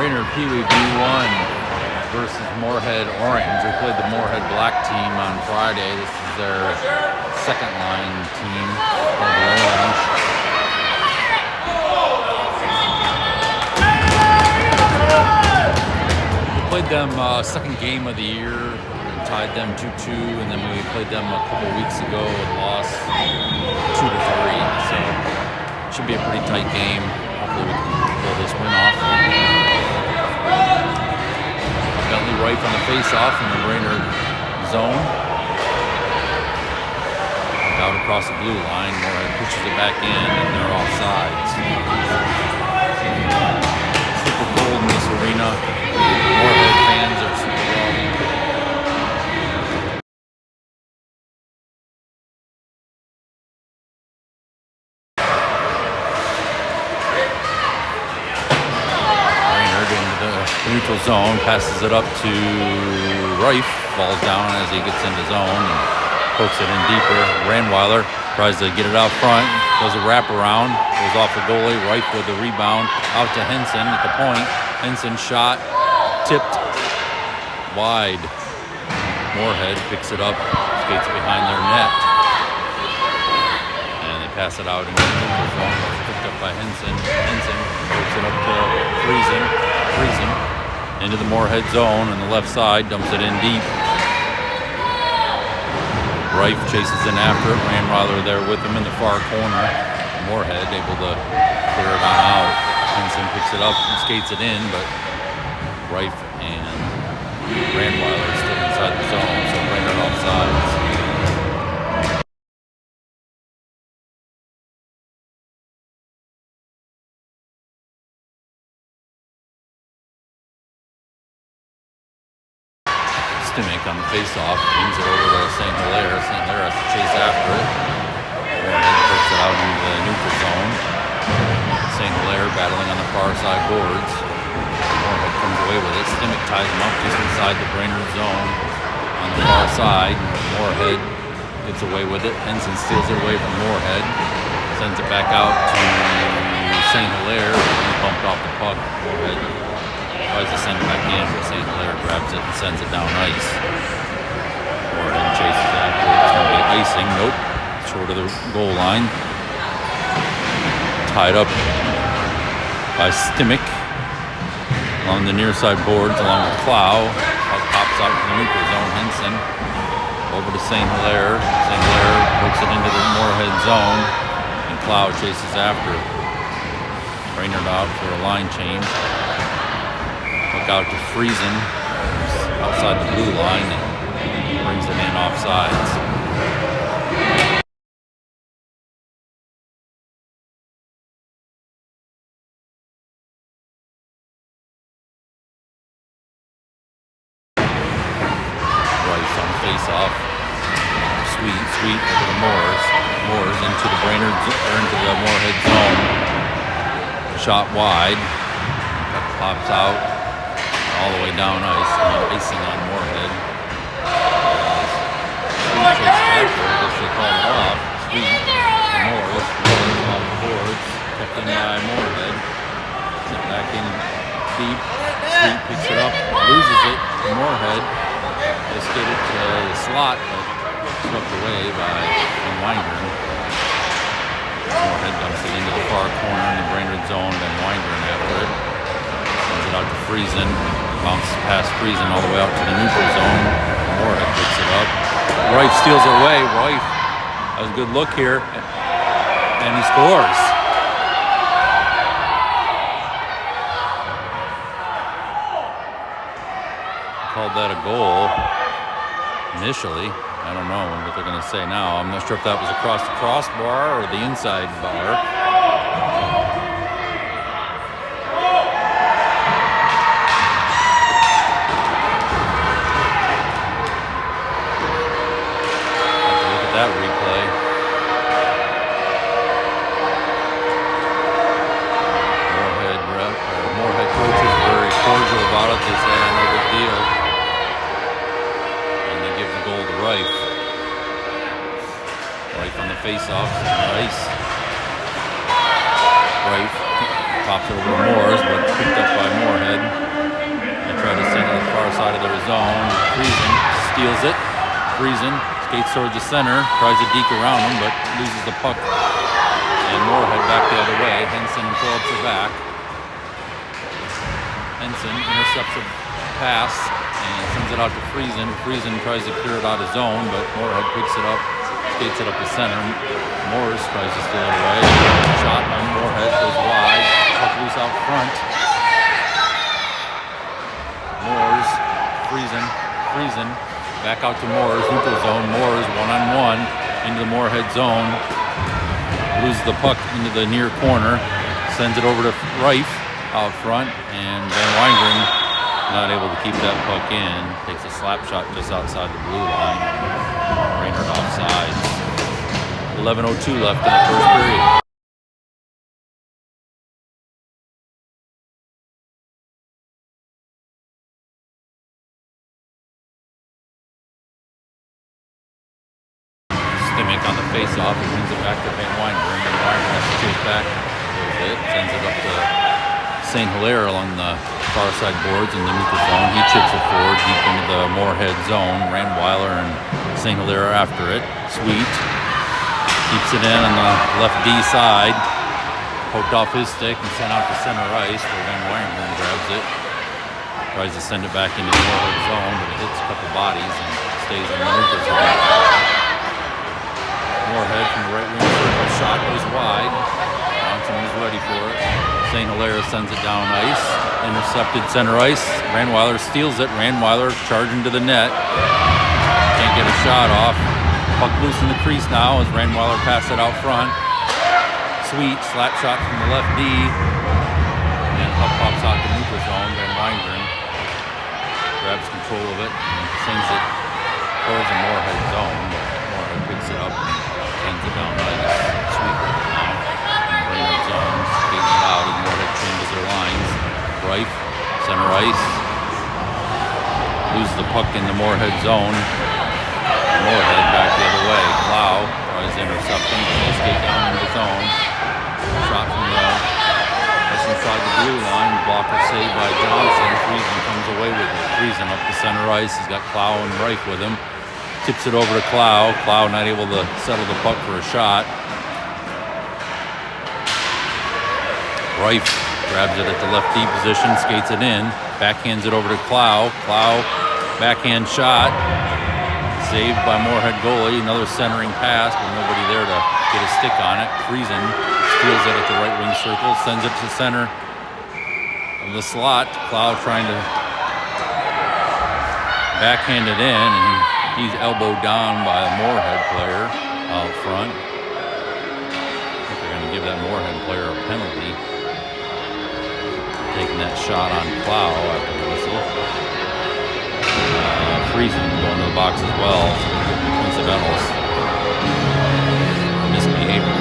Brainerd Pee Wee B1 versus Moorhead Orange. We played the Moorhead Black team on Friday. This is their second line team for the Orange. We played them second game of the year and tied them 2-2, and then we played them a couple weeks ago and lost 2-3. So it should be a pretty tight game. Hopefully we can pull this win off. Bentley Rife on the face-off in the Brainerd zone. Out across the blue line. Moorhead pushes it back in, and they're offsides. Super cold in this arena. Moorhead fans are super rowdy. Neutral zone, passes it up to Rife, falls down as he gets into zone and pokes it in deeper. Ranweiler tries to get it out front, does a wraparound, goes off the goalie. Rife with the rebound, out to Henson at the point. Henson shot, tipped wide. Moorhead picks it up, skates behind their net, and they pass it out in the neutral zone. It's picked up by Henson. Henson pokes it up to Friesen into the Moorhead zone on the left side, dumps it in deep. Rife chases in after it. Ranweiler there with him in the far corner. Moorhead able to clear it on out. Henson picks it up and skates it in, but Rife and Ranweiler still inside the zone, so Brainerd offsides. Stimmick on the face-off, brings it over to St. Hilaire. St. Hilaire has to chase after it. Moorhead puts it out into the neutral zone. St. Hilaire battling on the far side boards. Moorhead comes away with it. Stimmick ties him up just inside the Brainerd zone on the far side. Moorhead gets away with it. Henson steals it away from Moorhead. Sends it back out to St. Hilaire. He bumped off the puck. Moorhead tries to send it back in, but St. Hilaire grabs it and sends it down ice. Moorhead chases after it. It's going to be icing. Nope. Short of the goal line. Tied up by Stimmick on the near side boards along with Clow. Puck pops out to the neutral zone. Henson over to St. Hilaire. St. Hilaire puts it into the Moorhead zone, and Clow chases after it. Brainerd out for a line change. Out to Friesen outside the blue line and brings it in offsides. Rice on face-off. Sweet over to Moores. Moores into the Brainerd or into the Moorhead zone. Shot wide. That pops out. All the way down ice, icing on Moorhead. Sweet chase after, I guess they called it off. Sweet, Morris off the boards, kept in by Moorhead. Sent back in deep. Sweet picks it up, loses it. Moorhead just get it to the slot, but swept away by Weingarten. Moorhead dumps it into the far corner in the Brainerd zone, then Weingarten after it. Sends it out to Friesen. Bounces past Friesen all the way out to the neutral zone. Moorhead picks it up. Rife steals it away. Rife has a good look here, and he scores. Called that a goal initially. I don't know what they're going to say now. I'm not sure if that was across the crossbar or the inside bar. That replay. Moorhead coach is very cordial about it. They say no big deal, and they give the goal to Rife. Rife on the face-off, nice. Rife pops it over to Moores, but it's picked up by Moorhead. They try to send it to the far side of their zone. Friesen steals it. Friesen skates towards the center, tries to deke around him, but loses the puck. And Moorhead back the other way. Henson and Phillips are back. Henson intercepts a pass and sends it out to Friesen. Friesen tries to clear it out of zone, but Moorhead picks it up, skates it up the center. Morris tries to steal it away. Shot by Moorhead goes wide. Puck loose out front. Moores, Friesen, back out to Moores, neutral zone. Moores one-on-one into the Moorhead zone. Loses the puck into the near corner. Sends it over to Reif out front, and Van Weingren not able to keep that puck in. Takes a slap shot just outside the blue line. Brainerd offside. 11:02 left in the first period. Stimmick on the face-off and wins it back to Van Weingren. Van Weingren has to chase back a little bit. Sends it up to St. Hilaire along the far side boards in the neutral zone. He chips it forward deep into the Moorhead zone. Randweiler and St. Hilaire are after it. Sweet keeps it in on the left D side. Poked off his stick and sent out to center ice where Van Weingren grabs it. Tries to send it back into the Moorhead zone, but it hits a couple bodies and stays in the neutral zone. Moorhead from the right wing circle. Shot goes wide. Johnson is ready for it. St. Hilaire sends it down ice. Intercepted center ice. Randweiler steals it. Randweiler charging to the net. Can't get a shot off. Puck loose in the crease now as Randweiler passes it out front. Sweet slap shot from the left D. And puck pops out to neutral zone. Van Weingren grabs control of it and sends it towards the Moorhead zone. Moorhead picks it up and sends it down ice. Sweet now. Brainerd zone. Skating it out as Moorhead changes their lines. Reif, center ice. Loses the puck in the Moorhead zone. Moorhead back the other way. Clow tries to intercept him, but they skate down into the zone. Shot from just inside the blue line. Blocker saved by Johnson. Friesen comes away with it. Friesen up the center ice. He's got Clow and Reif with him. Tips it over to Clow. Clow not able to settle the puck for a shot. Reif grabs it at the left D position, skates it in, backhands it over to Clow. Clow backhand shot. Saved by Moorhead goalie. Another centering pass, but nobody there to get a stick on it. Friesen steals it at the right wing circle, sends it to the center of the slot. Clow trying to backhand it in, and he's elbowed down by a Moorhead player out front. I think they're going to give that Moorhead player a penalty. Taking that shot on Clow after the whistle. Friesen going to the box as well. Coincidentals. Misbehavior.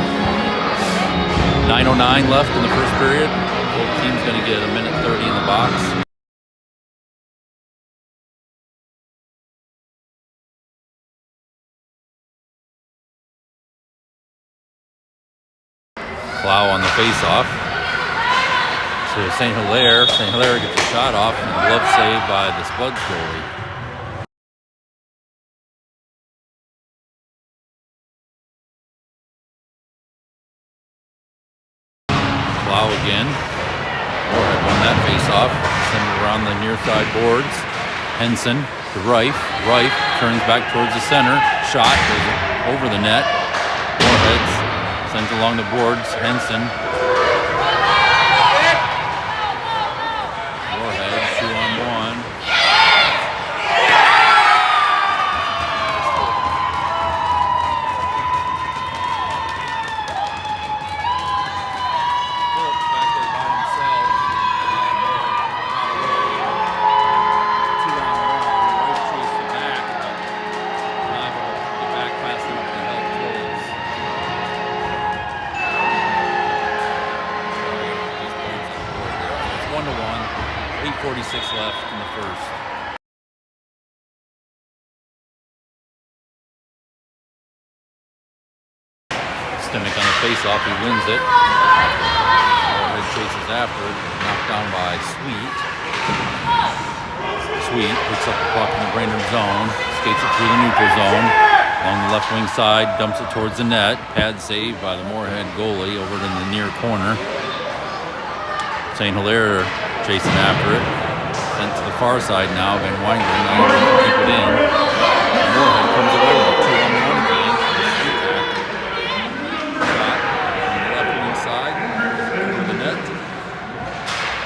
9:09 left in the first period. Both teams going to get a minute 30 in the box. Clow on the face-off. So St. Hilaire. St. Hilaire gets a shot off and a glove save by the Spuds goalie. Clow again. Moorhead won that face-off. Send it around the near side boards. Henson to Reif. Reif turns back towards the center. Shot goes over the net. Moorhead sends along the boards. Henson. Moorhead 2-on-1. Left in the first. Stimmick on the face-off, he wins it. Moorhead chases after it, knocked down by Sweet. Sweet picks up the puck in the Brainerd zone, skates it through the neutral zone, along the left wing side, dumps it towards the net. Pad save by the Moorhead goalie over in the near corner. St. Hilaire chasing after it. Sent to the far side now. Van Weingarten not able to keep it in. Moorhead comes away with a 2-on-1 game. Shot on the left wing side through the net.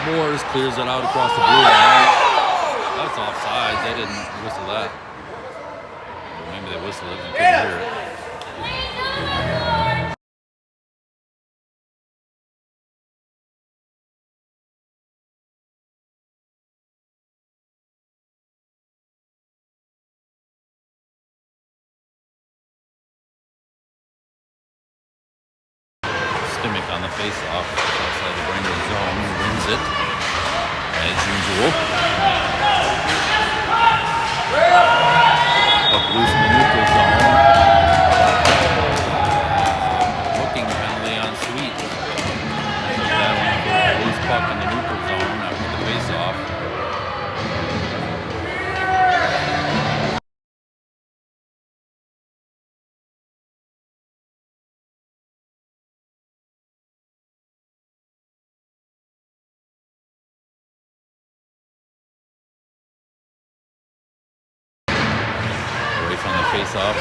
Moores clears it out across the blue line. That's offside. They didn't whistle that. Or maybe they whistled it and couldn't hear it. Stimmick on the face-off outside the Brainerd zone, wins it as usual. Puck loose in the neutral zone. Hooking penalty on Sweet. Battling for a loose puck in the neutral zone after the face-off. On the face-off,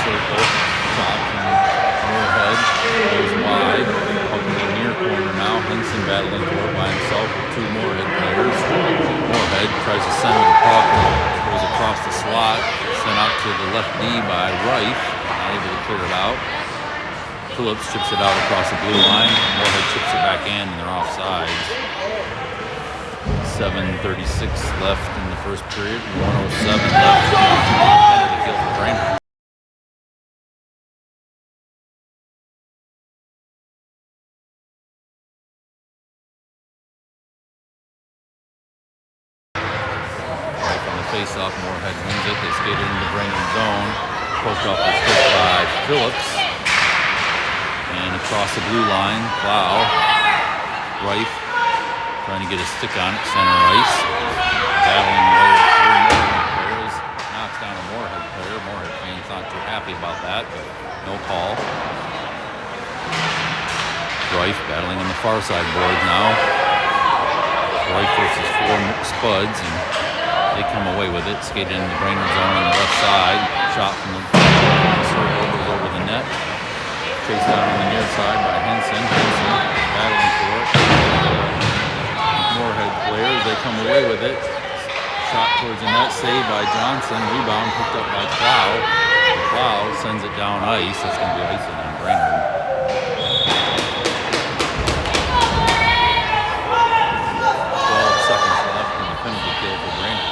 circle, shot from Moorhead, goes wide, puck in the near corner now. Henson battling for it by himself with two Moorhead players. Moorhead tries to center the puck, goes across the slot, sent out to the left knee by Reif, not able to clear it out. Phillips chips it out across the blue line. Moorhead chips it back in, and they're offside. 7:36 left in the first period, 1:07 left. Penalty kill for Brainerd. Right on the face-off, Moorhead wins it. They skated into the Brainerd zone. Poked off the stick by Phillips. And across the blue line, Plow. Reif trying to get a stick on it, center ice. Battling away with three Moorhead players. Knocks down a Moorhead player. Moorhead fans not too happy about that, but no call. Reif battling on the far side boards now. Reif versus four Spuds, and they come away with it. Skated in the Brainerd zone on the left side. Shot from the circle, goes over the net. Chased down on the near side by Henson. Henson battling for it. Moorhead players, they come away with it. Shot towards the net, saved by Johnson. Rebound picked up by Plow. Plow sends it down ice. That's going to be icing on Brainerd. 12 seconds left in the penalty kill for Brainerd.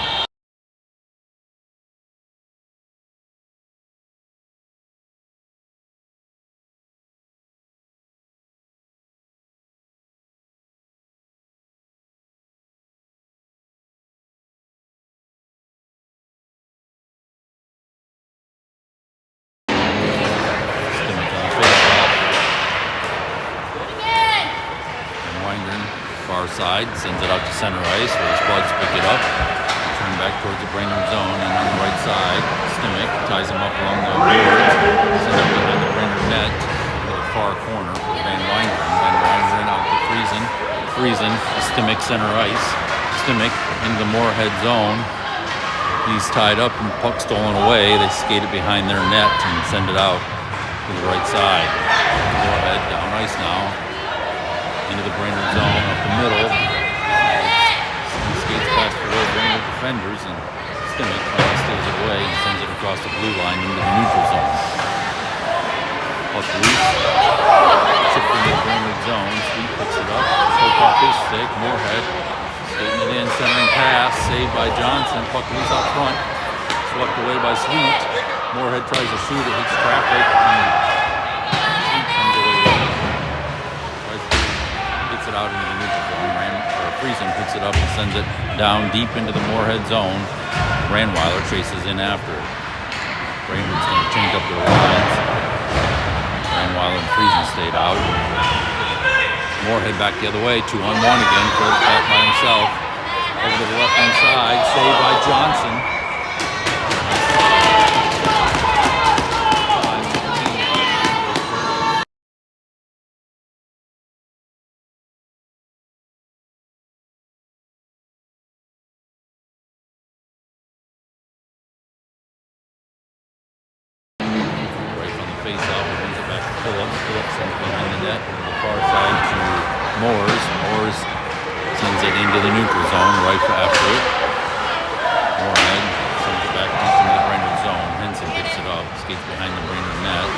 Far side, sends it out to center ice where the Spuds pick it up. Turn back towards the Brainerd zone, and on the right side, Stimmick ties him up along the boards, sends it behind the Brainerd net to the far corner for Van Weingarten. Van Weingarten out to Friesen, Stimmick center ice. Stimmick into the Moorhead zone. He's tied up and puck stolen away. They skate it behind their net and send it out to the right side. Moorhead down ice now. Into the Brainerd zone up the middle. He skates past the row Brainerd defenders, and Stimmick finally steals it away and sends it across the blue line into the neutral zone. Puck loose. Chipped into the Brainerd zone. Sweet picks it up. Poke off his stick. Moorhead skating it in. Centering pass. Saved by Johnson. Puck loose out front. Swept away by Sweet. Moorhead tries to shoot it. Hits traffic. Sweet comes away with it. Gets it out into the neutral zone. Friesen picks it up and sends it down deep into the Moorhead zone. Ranweiler chases in after it. Brainerd's going to change up their lines. Ranweiler and Friesen stayed out. Moorhead back the other way, 2-on-1 again. Phillips back by himself. Over to the left-hand side, saved by Johnson. Face-off, brings it back to Phillips. Phillips sends it behind the net on the far side to Moores. Moores sends it into the neutral zone, right after it. Moorhead sends it back deep into the Brainerd zone. Henson picks it up, skates behind the Brainerd net.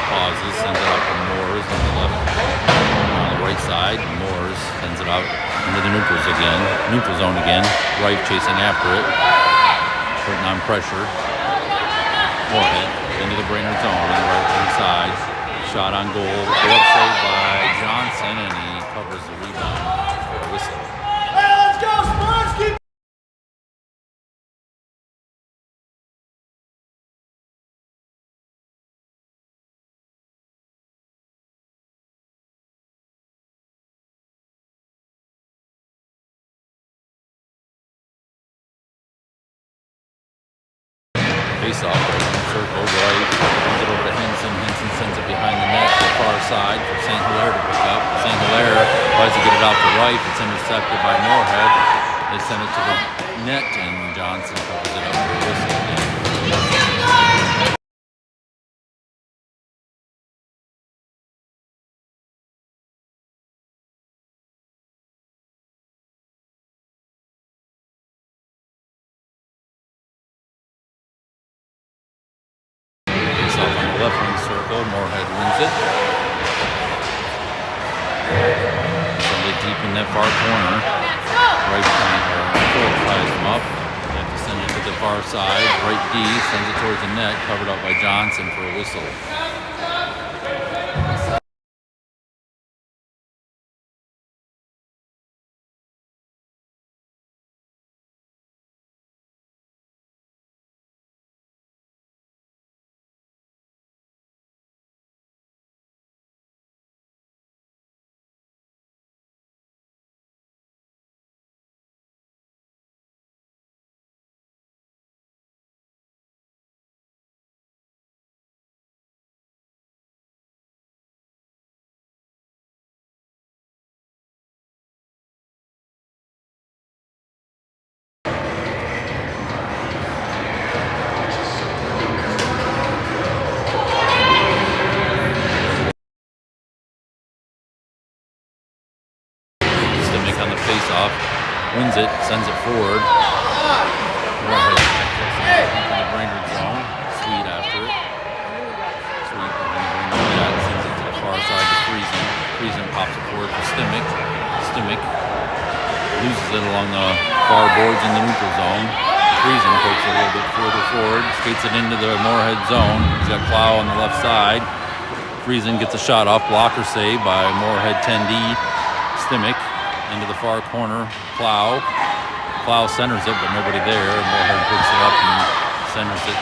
Pauses, sends it out to Moores on the left, on the right side. Moores sends it out into the neutral zone again. Wright chasing after it, putting on pressure. Moorhead into the Brainerd zone on the right-hand side. Shot on goal. Glove saved by Johnson, and he covers the rebound for a whistle. Hey, let's go, Spurs! Keep Face-off, circle, right, sends it over to Henson. Henson sends it behind the net to the far side for St. Hilaire to pick up. St. Hilaire tries to get it out to right. It's intercepted by Moorhead. They send it to the net, and Johnson covers it up for a whistle again. Left wing circle, Moorhead wins it. Send it deep in that far corner. Right corner, Phillips ties them up. They have to send it to the far side. Right D sends it towards the net, covered up by Johnson for a whistle. On the face-off, wins it, sends it forward. Moorhead in the Brainerd zone. Sweet after it. Sweet behind the Brainerd net, sends it to the far side to Friesen. Friesen pops it forward for Stimmick. Stimmick loses it along the far boards in the neutral zone. Friesen pokes it a little bit further forward, skates it into the Moorhead zone. He's got Plow on the left side. Friesen gets a shot off, blocker save by Moorhead 10D. Stimmick into the far corner, Plow centers it, but nobody there. Moorhead picks it up and centers it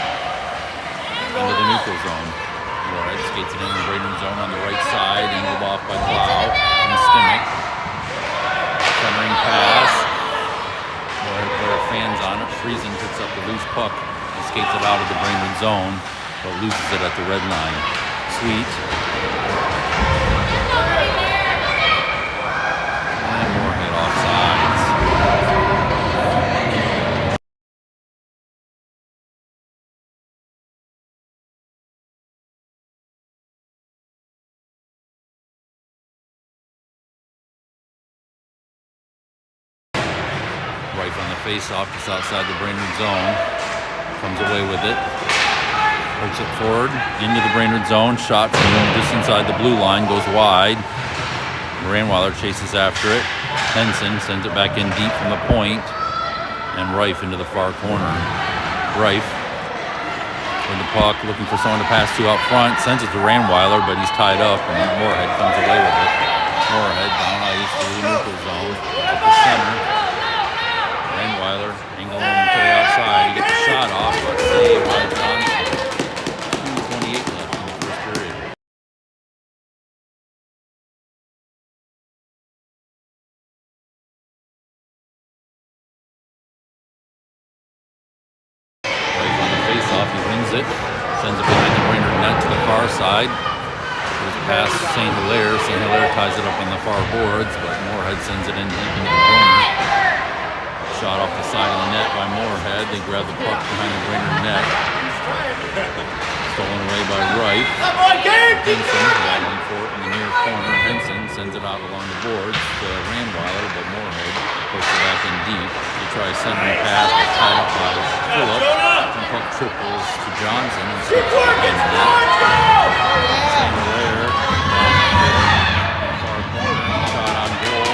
into the neutral zone. Moorhead skates it in the Brainerd zone on the right side, angled off by Plow and Stimmick. Centering pass. Moorhead player fans on it. Friesen picks up the loose puck and skates it out of the Brainerd zone, but loses it at the red line. Sweet. Right on the face-off, just outside the Brainerd zone. Comes away with it. Pokes it forward into the Brainerd zone. Shot from just inside the blue line, goes wide. Moranweiler chases after it. Henson sends it back in deep from the point. And Rife into the far corner. Rife with the puck, looking for someone to pass to out front. Sends it to Ranweiler, but he's tied up, and Moorhead comes away with it. Moorhead down ice to the neutral zone. At the center. Ranweiler angling to the outside. He gets a shot off, but saved by Johnson. 2:28 left in the first period. it, sends it behind the Brainerd net to the far side. Goes past St. Hilaire. St. Hilaire ties it up on the far boards, but Moorhead sends it in deep into the corner. Shot off the side of the net by Moorhead. They grab the puck behind the Brainerd net. Stolen away by Rife. Henson battling for it in the near corner. Henson sends it out along the boards to Randweiler, but Moorhead puts it back in deep. He tries centering pass, but tied up by Phillips. And puck triples to Johnson and sticks it behind the net. St. Hilaire far corner, shot on goal.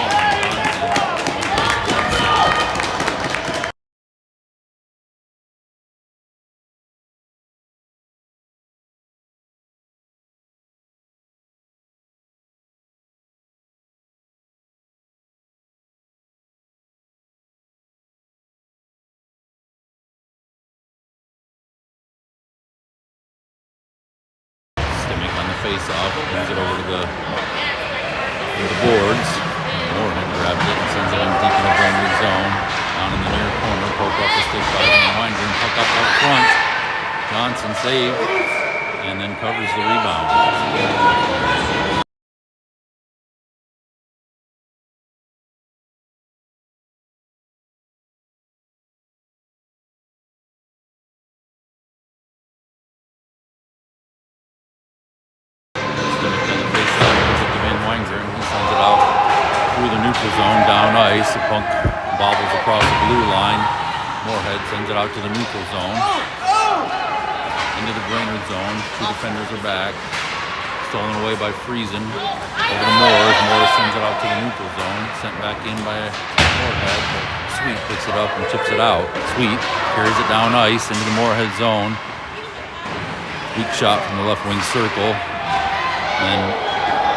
Stimmick on the face-off, brings it over to the boards. Moorhead grabs it and sends it in deep in the Brainerd zone. Down in the near corner, poke off the stick by Weingarten, puck up front. Johnson saved, and then covers the rebound. Through the neutral zone, down ice. The puck bobbles across the blue line. Moorhead sends it out to the neutral zone. Into the Brainerd zone. Two defenders are back. Stolen away by Friesen. Over to Morris. Morris sends it out to the neutral zone. Sent back in by Moorhead. But Sweet picks it up and chips it out. Sweet carries it down ice into the Moorhead zone. Weak shot from the left wing circle. And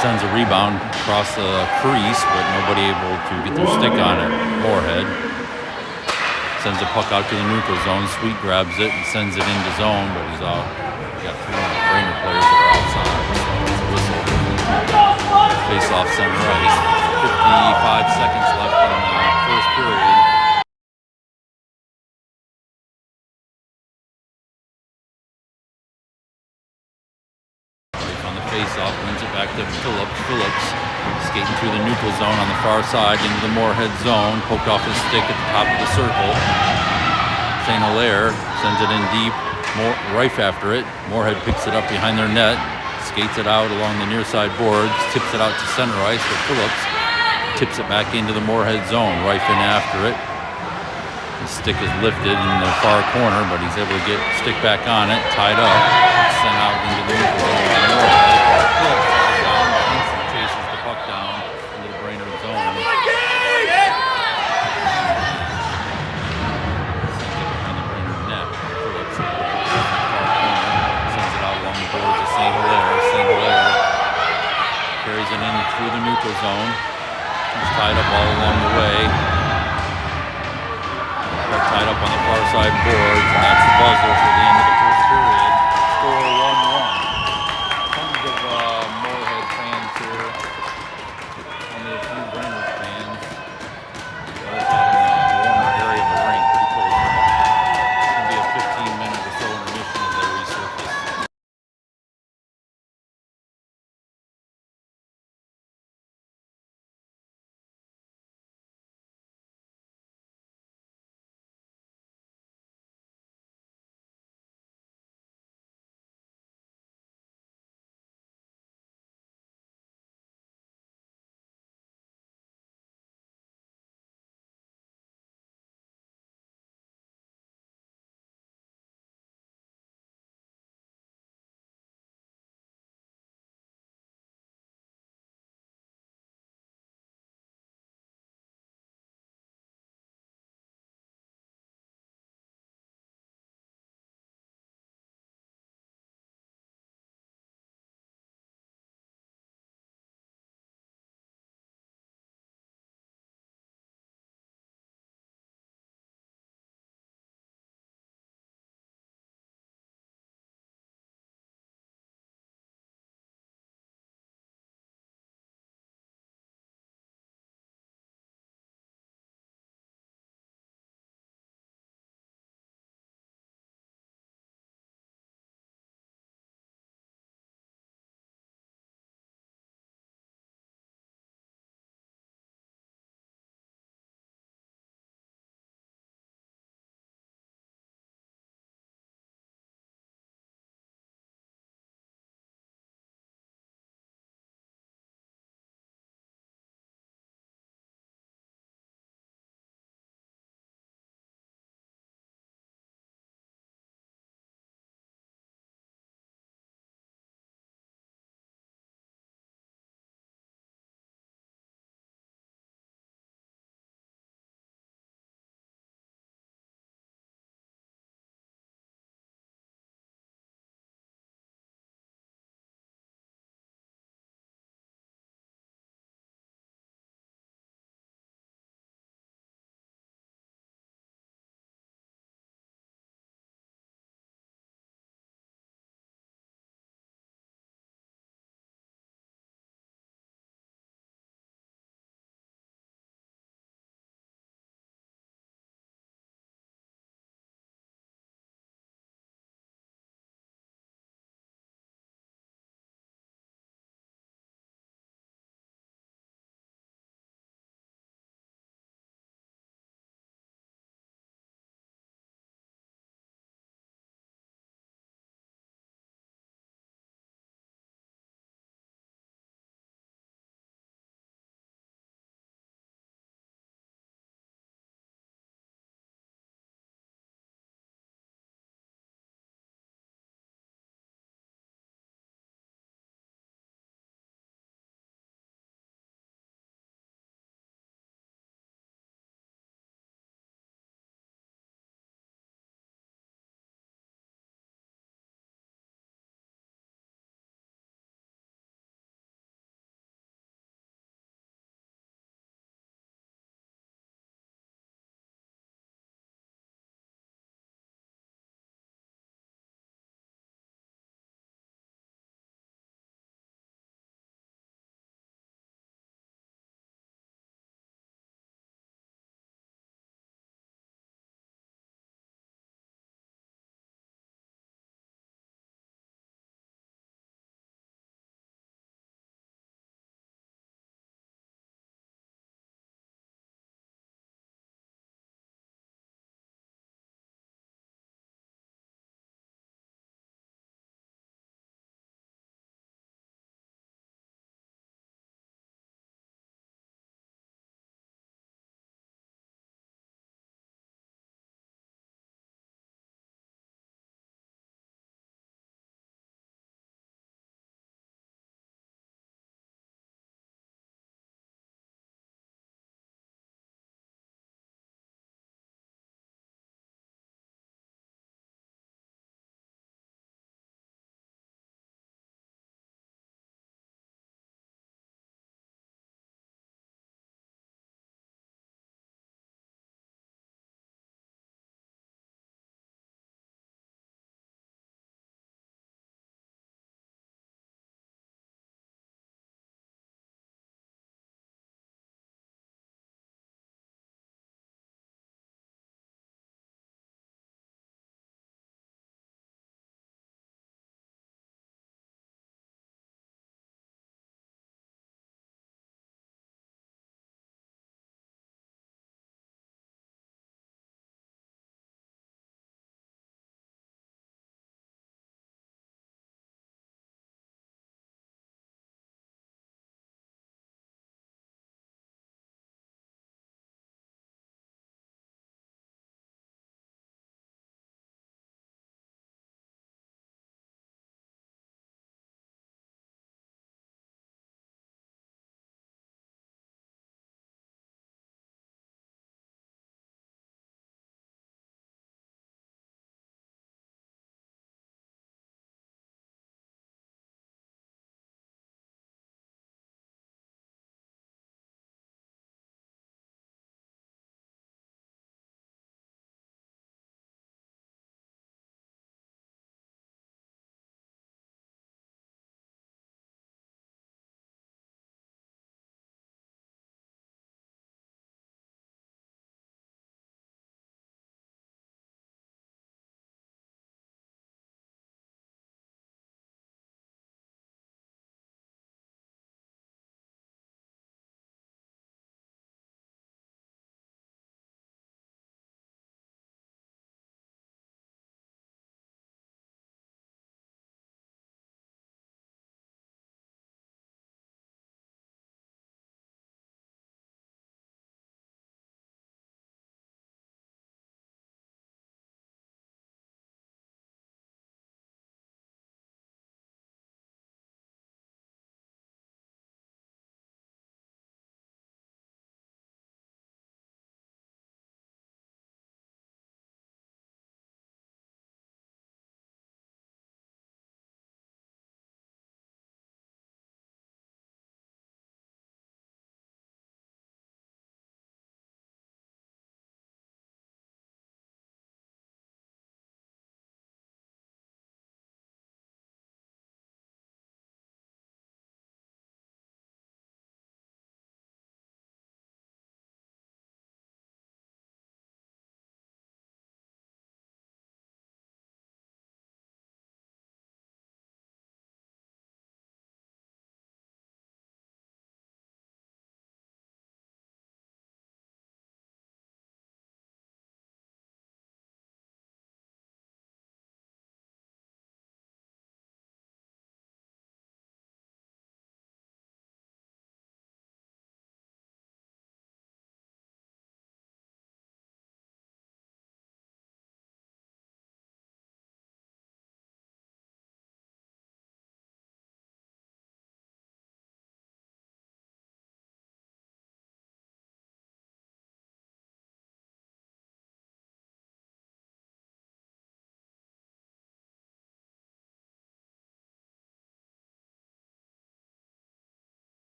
sends a rebound across the crease, but nobody able to get their stick on it. Moorhead sends a puck out to the neutral zone. Sweet grabs it and sends it into zone, but he's out. We got three Brainerd players that are outside. So it's a whistle. Face off center ice. 55 seconds left in the first period. Face-off, wins it back to Phillips. Phillips skating through the neutral zone on the far side into the Moorhead zone. Poked off his stick at the top of the circle. St. Hilaire sends it in deep. Rife after it. Moorhead picks it up behind their net. Skates it out along the near side boards. Tips it out to center ice for Phillips. Tips it back into the Moorhead zone. Rife in after it. His stick is lifted in the far corner, but he's able to get stick back on it. Tied up. Sent out into the neutral zone by Moorhead. Phillips falls down, but Henson chases the puck down into the Brainerd zone. Sends it behind the Brainerd net. Phillips in the far corner. Sends it out along the boards to St. Hilaire. St. Hilaire carries it in through the neutral zone. He's tied up all along the way. Tied up on the far side boards, and that's the buzzer for the end of the first period. Score 1-1. Tons of Moorhead fans here. Only a few Brainerd fans. Those out in the warmer area of the rink. Pretty cold. It's going to be a 15-minute or so intermission as they resurface.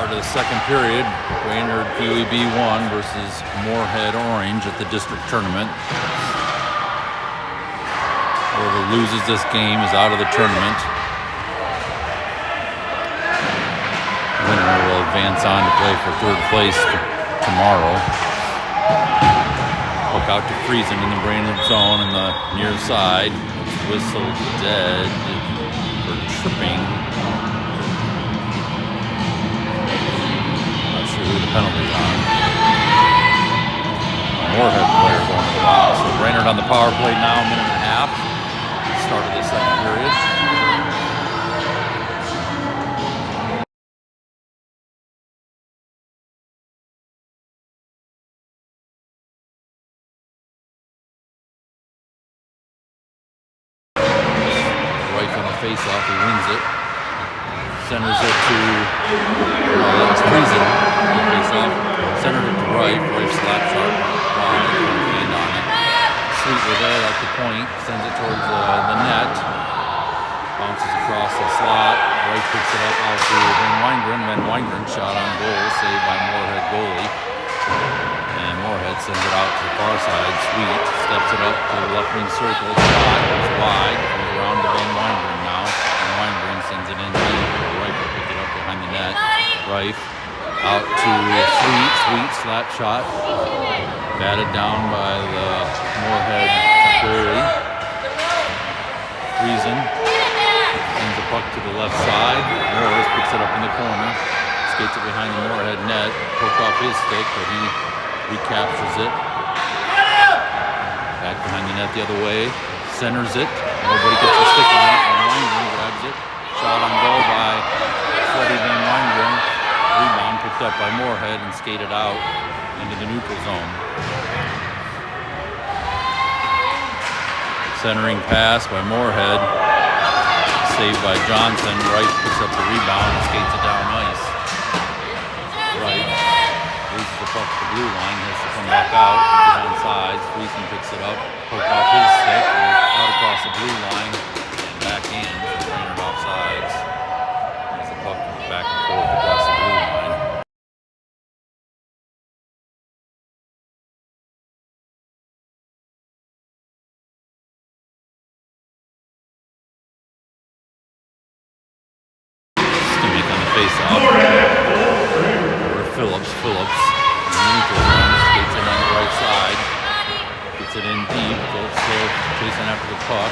Start of the second period, Brainerd QEB 1 versus Moorhead Orange at the district tournament. Whoever loses this game is out of the tournament. Winner will advance on to play for third place tomorrow. Hook out to Friesen in the Brainerd zone in the near side. Whistle dead for tripping. Not sure who the penalty's on. Moorhead player going to the box. So Brainerd on the power play now, a minute and a half. Start of the second period. Face-off, he wins it. Centers it to that's Friesen. Face-off. Centered it to Reif. Reif slap shot. Hand on it. Sweet with it at the point. Sends it towards the net. Bounces across the slot. Reif picks it up out to Van Weingren. Van Weingren shot on goal. Saved by Moorhead goalie. And Moorhead sends it out to the far side. Sweet steps it up to the left wing circle. Shot goes wide. Comes around to Van Weingren. Weinberg sends it in deep. Reif will pick it up behind the net. Reif out to Sweet. Sweet slap shot. Batted down by the Moorhead goalie. Friesen sends the puck to the left side. Morris picks it up in the corner. Skates it behind the Moorhead net. Poked off his stick, but he recaptures it. Back behind the net the other way. Centers it. Nobody gets a stick on it. And Weinberg grabs it. Shot on goal by Freddie Van Weingren. Rebound picked up by Moorhead and skated out into the neutral zone. Centering pass by Moorhead. Saved by Johnson. Reif picks up the rebound and skates it down ice. Reif loses the puck to the blue line. Has to come back out. Get on sides. Friesen picks it up. Poked off his stick. Out across the blue line and back in. Brainerd offsides as the puck comes back and forth across the blue line. Stimmich on the face-off. Over Phillips. Phillips skates it on the right side. Gets it in deep. Phillips still chasing after the puck.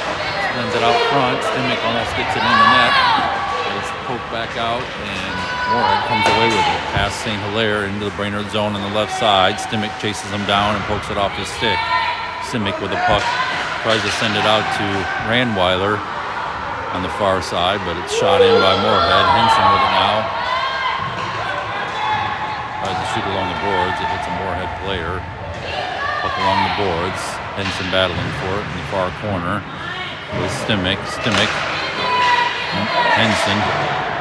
Sends it out front. Stimmich almost gets it in the net. It's poked back out, and Moorhead comes away with it. Past St. Hilaire into the Brainerd zone on the left side. Stimmich chases him down and pokes it off his stick. Stimmich with the puck tries to send it out to Randweiler on the far side, but it's shot in by Moorhead. Henson with it now. Tries to shoot along the boards. It hits a Moorhead player. Puck along the boards. Henson battling for it in the far corner with Stimmich.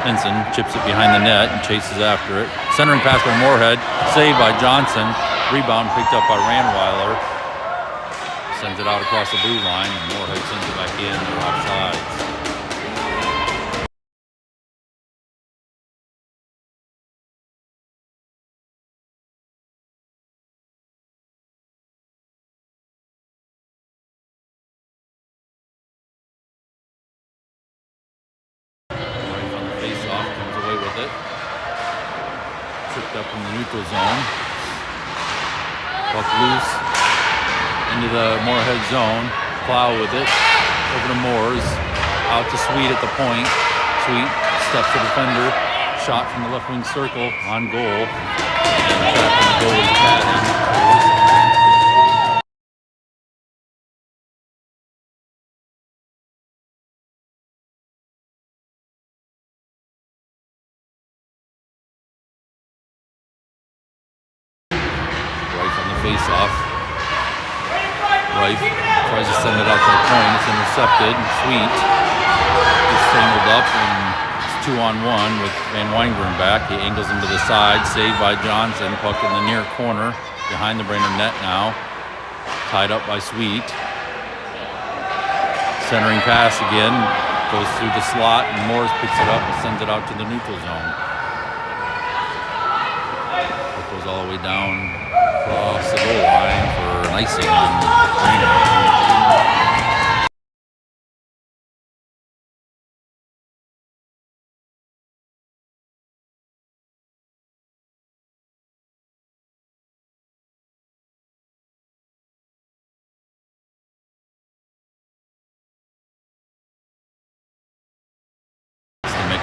Henson chips it behind the net and chases after it. Centering pass by Moorhead. Saved by Johnson. Rebound picked up by Randweiler. Sends it out across the blue line, and Moorhead sends it back in. They're offsides. Tripped up in the neutral zone. Puck loose into the Moorhead zone. Plow with it. Over to Moores. Out to Sweet at the point. Sweet steps the defender. Shot from the left wing circle on goal. And trapped in the goalie's padding. Face-off. Reif tries to send it out to the point. It's intercepted. Sweet is tangled up, and it's 2-on-1 with Van Weingren back. He angles him to the side. Saved by Johnson. Puck in the near corner behind the Brainerd net now. Tied up by Sweet. Centering pass again. Goes through the slot, and Morris picks it up and sends it out to the neutral zone. Puck goes all the way down across the goal line for an icing on Brainerd.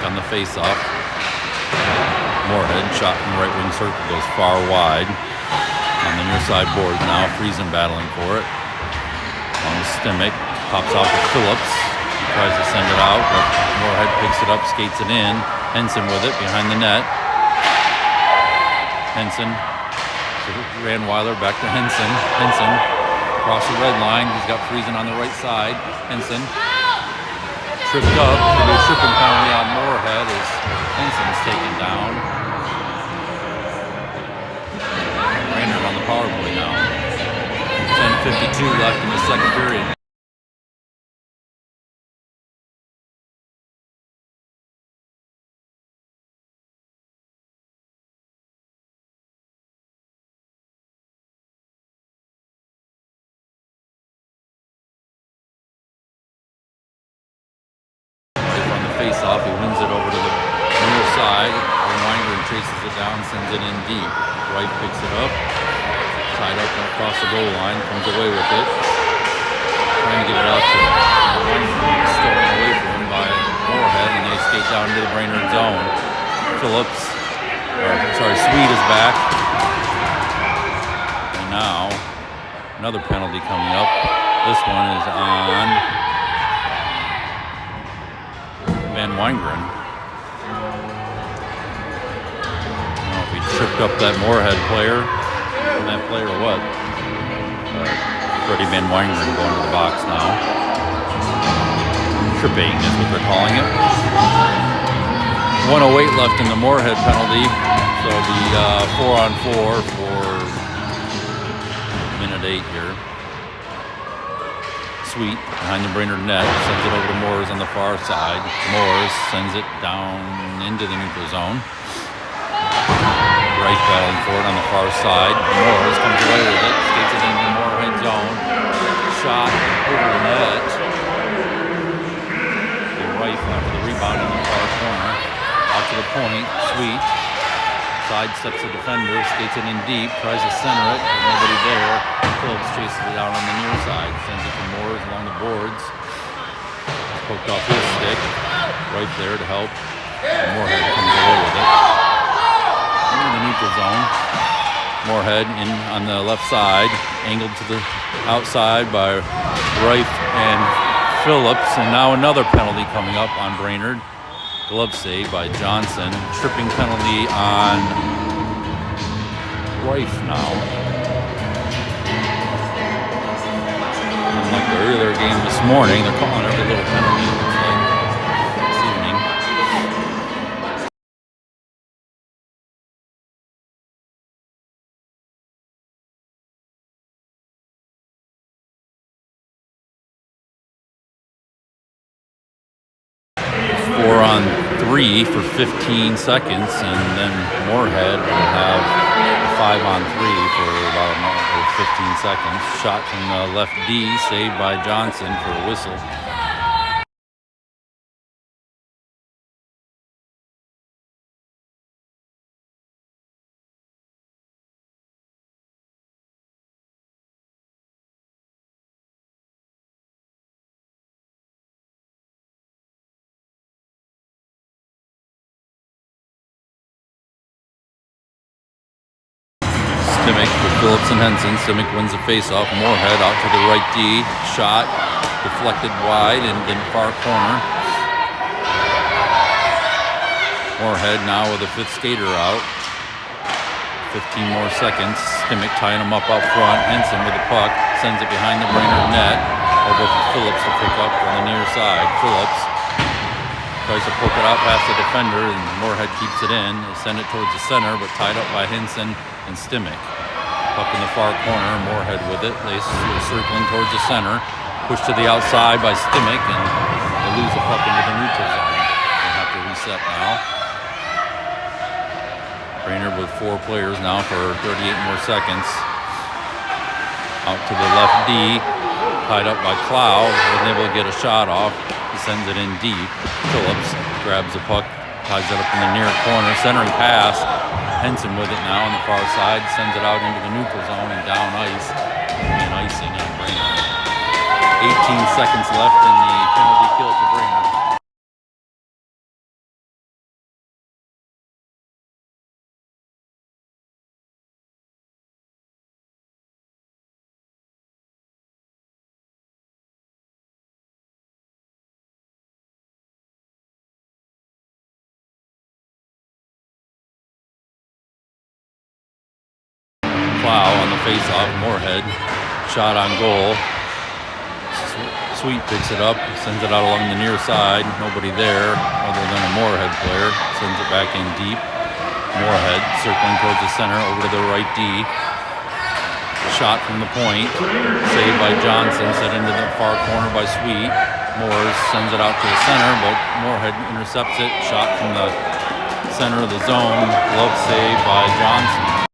On the face-off, Moorhead shot from right wing circle goes far wide on the near side boards. Now Friesen battling for it. On Stimmich, pops out to Phillips. He tries to send it out, but Moorhead picks it up, skates it in. Henson with it behind the net. Henson to Ranweiler, back to Henson. Henson across the red line. He's got Friesen on the right side. Henson tripped up. There'll be a tripping penalty on Moorhead as Henson's taken down. Brainerd on the power play now. 10:52 left in the second period. Face-off, he wins it over to the near side. Weingren chases it down, sends it in deep. White picks it up, tied up across the goal line, comes away with it. Trying to get it out to Weingren, stolen away from him by Moorhead, and they skate down into the Brainerd zone. Sweet is back. And now, another penalty coming up. This one is on Van Weingren. I don't know if he tripped up that Moorhead player, and that player or what. Freddie Van Weingren going to the box now. Tripping is what they're calling it. 1:08 left in the Moorhead penalty, so it'll be 4-on-4 for minute 8 here. Sweet behind the Brainerd net, sends it over to Moores on the far side. Moores sends it down into the neutral zone. Rice battling for it on the far side. Moores comes away with it, skates it into the Moorhead zone. Shot over the net. And Rice after the rebound in the far corner. Out to the point, Sweet. Sidesteps the defender, skates it in deep, tries to center it, but nobody there. Phillips chases it out on the near side, sends it to Moores along the boards. Poked off his stick, right there to help. And Moorhead comes away with it. In the neutral zone. Moorhead in on the left side, angled to the outside by Reif and Phillips. And now another penalty coming up on Brainerd. Glove save by Johnson. Tripping penalty on Reif now. Unlike the earlier game this morning, they're calling every little penalty, it looks like, this evening. Four on 3 for 15 seconds, and then Moorhead will have 5-on-3 for about 15 seconds. Shot from the left D, saved by Johnson for a whistle. Stimmich with Phillips and Henson. Stimmich wins the faceoff. Moorhead out to the right D. Shot deflected wide in the far corner. Moorhead now with a fifth skater out. 15 more seconds. Stimmich tying him up out front. Henson with the puck. Sends it behind the Brainerd net. Over for Phillips to pick up on the near side. Phillips tries to poke it out past the defender, and Moorhead keeps it in. They send it towards the center, but tied up by Henson and Stimmich. Puck in the far corner, Moorhead with it. They circling towards the center. Pushed to the outside by Stimmich, and they lose the puck into the neutral zone. They have to reset now. Brainerd with 4 players now for 38 more seconds. Out to the left D, tied up by Clow, wasn't able to get a shot off. He sends it in deep. Phillips grabs the puck, ties it up in the near corner, centering pass. Henson with it now on the far side, sends it out into the neutral zone and down ice. And icing on Brainerd. 18 seconds left in the penalty kill for Brainerd. Plow on the face-off, Moorhead, shot on goal. Sweet picks it up, sends it out along the near side. Nobody there other than a Moorhead player. Sends it back in deep. Moorhead circling towards the center, over to the right D. Shot from the point, saved by Johnson, set into the far corner by Sweet. Moores sends it out to the center, but Moorhead intercepts it. Shot from the center of the zone, glove save by Johnson.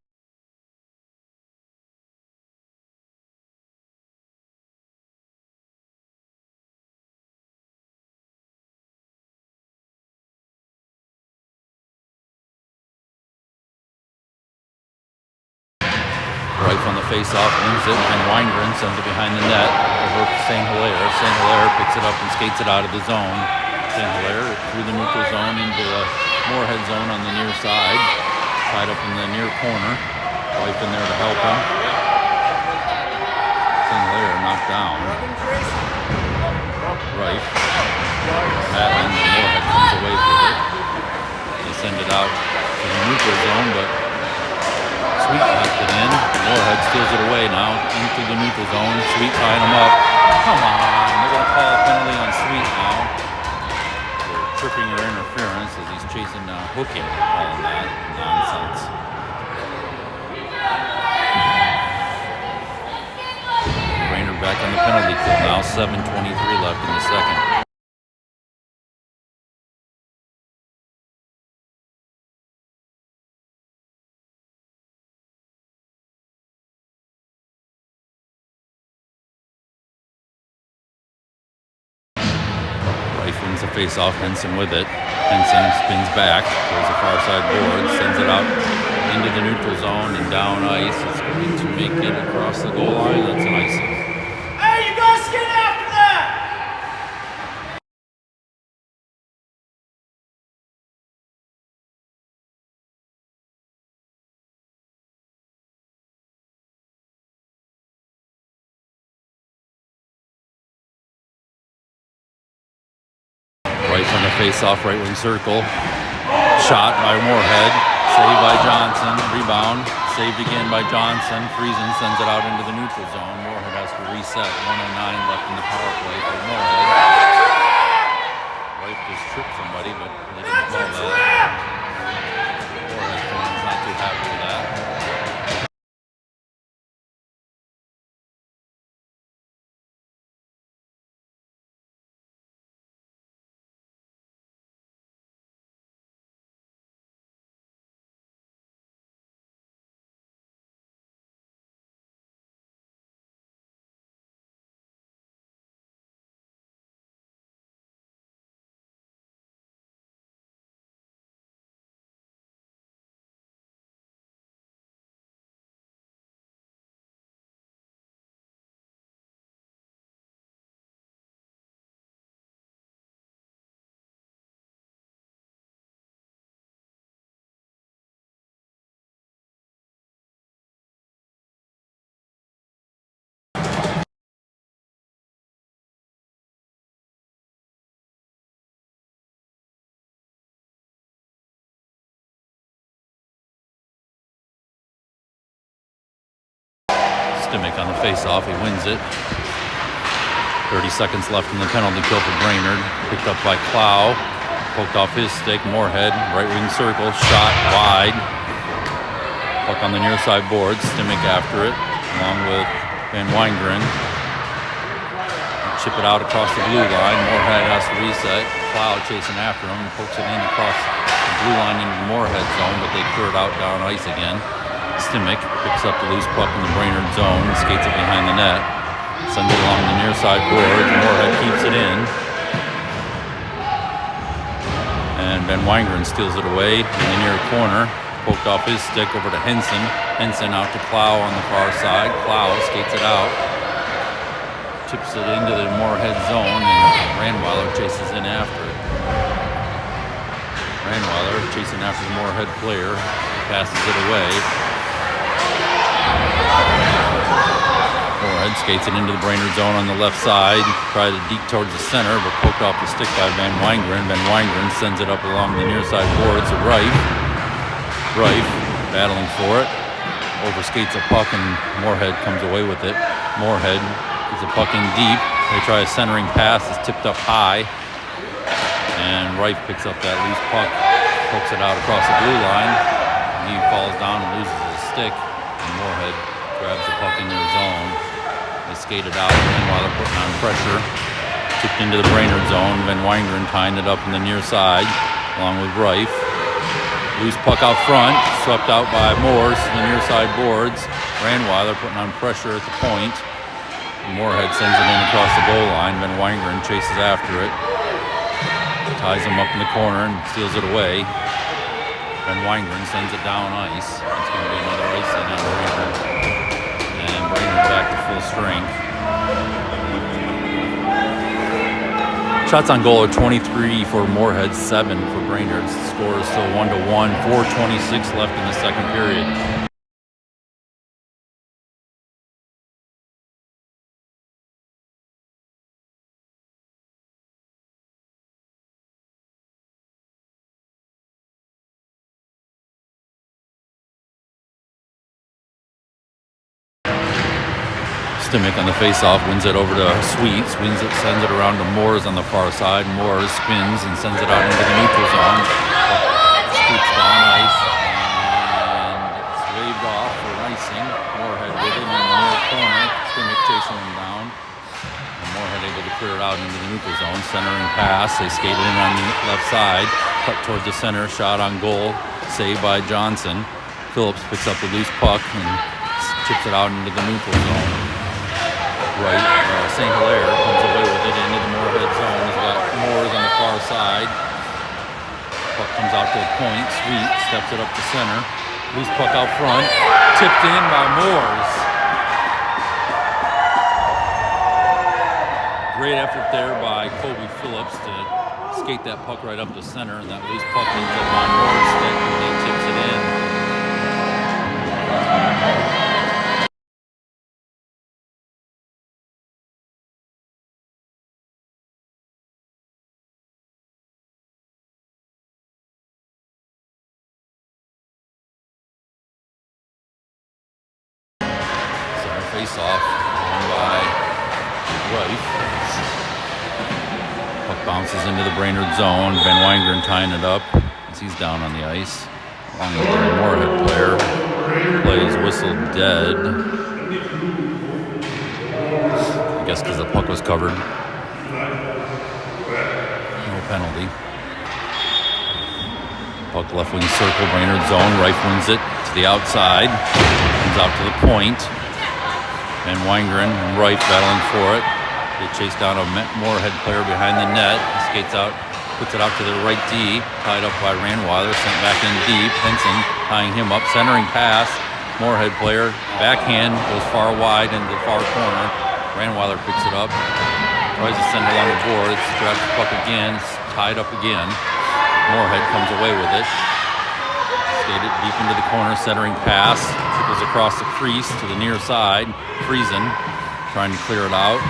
Right from the face-off, wins it, and Weingren sends it behind the net over St. Hilaire. St. Hilaire picks it up and skates it out of the zone. St. Hilaire through the neutral zone into the Moorhead zone on the near side. Tied up in the near corner. Wife in there to help him. St. Hilaire knocked down. Right. Madeline, and Moorhead comes away with it. They send it out to the neutral zone, but Sweet left it in. Moorhead steals it away now into the neutral zone. Sweet tying him up. Come on, they're going to call a penalty on Sweet now for tripping or interference as he's chasing down hooking. Calling that nonsense. Brainerd back on the penalty kill now. 7:23 left in the second. Wins the face-off, Henson with it. Henson spins back towards the far side board, sends it out into the neutral zone and down ice. It's going to make it across the goal line. That's an icing. Hey, you guys get after that! Right from the face-off, right wing circle. Shot by Moorhead. Saved by Johnson. Rebound. Saved again by Johnson. Friesen sends it out into the neutral zone. Moorhead has to reset. 1:09 left in the power play for Moorhead. Wife just tripped somebody, but they didn't call that. Moorhead fans not too happy with that. Stimmich on the face-off. He wins it. 30 seconds left in the penalty kill for Brainerd. Picked up by Clow. Poked off his stick. Moorhead, right wing circle. Shot wide. Puck on the near side board. Stimmich after it, along with Van Weingren. Chip it out across the blue line. Moorhead has to reset. Clow chasing after him. Pokes it in across the blue line into the Moorhead zone, but they clear it out down ice again. Stimick picks up the loose puck in the Brainerd zone, skates it behind the net, sends it along the near side boards. Moorhead keeps it in. And Van Wingren steals it away in the near corner. Poked off his stick over to Henson. Henson out to Clow on the far side. Clow skates it out. Chips it into the Moorhead zone, and Ranweiler chases in after it. Ranweiler chasing after the Moorhead player. Passes it away. Moorhead skates it into the Brainerd zone on the left side. Tried to deke towards the center, but poked off the stick by Van Wingren. Van Wingren sends it up along the near side boards to Reif. Reif battling for it. Overskates a puck, and Moorhead comes away with it. Moorhead gets the puck in deep. They try a centering pass. It's tipped up high. And Reif picks up that loose puck. Pokes it out across the blue line. He falls down and loses his stick. And Moorhead grabs the puck in their zone. They skate it out. Ranweiler putting on pressure. Tipped into the Brainerd zone. Van Wingren tying it up in the near side, along with Reif. Loose puck out front. Swept out by Moores to the near side boards. Ranweiler putting on pressure at the point. Moorhead sends it in across the goal line. Van Wingren chases after it. Ties him up in the corner and steals it away. Van Wingren sends it down ice. It's going to be another icing on Brainerd. And Brainerd back to full strength. Shots on goal are 23 for Moorhead, 7 for Brainerd. The score is still 1-1. 4:26 left in the second period. Stimick on the face-off wins it over to Sweet. Sends it around to Moores on the far side. Moores spins and sends it out into the neutral zone. Scoops down ice, and it's waved off for icing. Moorhead with it in the near corner. Stimick chasing him down. And Moorhead able to clear it out into the neutral zone. Centering pass. They skate it in on the left side. Cut towards the center. Shot on goal. Saved by Johnson. Phillips picks up the loose puck and chips it out into the neutral zone. St. Hilaire comes away with it into the Moorhead zone. He's got Moores on the far side. Puck comes out to the point. Sweet steps it up to center. Loose puck out front. Tipped in by Moores. Great effort there by Kobe Phillips to skate that puck right up to center, and that loose puck ends up on Moores' stick, and he tips it in. Face-off won by Reif. Puck bounces into the Brainerd zone. Van Wingren tying it up as he's down on the ice. Along with the Moorhead player. Plays whistle dead. I guess because the puck was covered. No penalty. Puck left wing circle, Brainerd zone. Reif wins it to the outside. Comes out to the point. And Wingren and Reif battling for it. They chase down a Moorhead player behind the net. He skates out, puts it out to the right D. Tied up by Ranweiler, sent back in deep. Henson tying him up, centering pass. Moorhead player, backhand, goes far wide into the far corner. Ranweiler picks it up, tries to send it along the boards, grabs the puck again, it's tied up again. Moorhead comes away with it. Skated deep into the corner, centering pass. Trickles across the crease to the near side. Friesen trying to clear it out.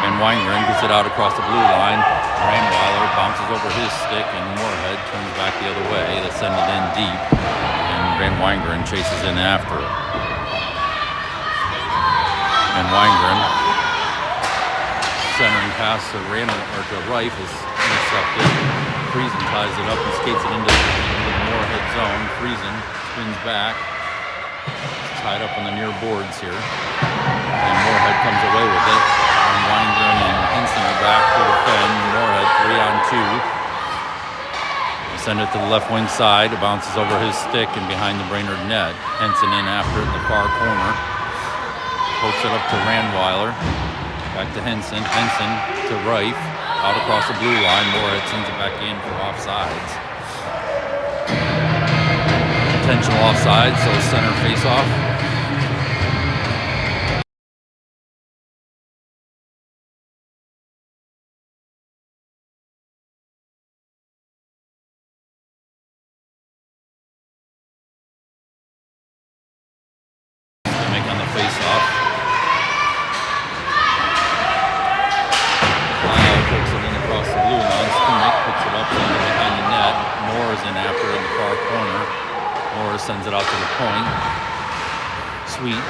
And Wingren gets it out across the blue line. Ranweiler bounces over his stick, and Moorhead turns back the other way. They send it in deep, and Van Wingren chases in after it. And Wingren centering pass to Reif is intercepted. Friesen ties it up and skates it into the Moorhead zone. Friesen spins back. It's tied up on the near boards here. And Moorhead comes away with it. And Wingren and Henson are back to defend. Moorhead 3-on-2. send it to the left wing side. It bounces over his stick and behind the Brainerd net. Henson in after it in the far corner. Pokes it up to Randweiler. Back to Henson. Henson to Reif. Out across the blue line. Moorhead sends it back in for offsides. Intentional offside, so center face off. Make on the face off. Takes it in across the blue line. Stimmich puts it up behind the net. Moore is in after it in the far corner. Moore sends it out to the point. Sweet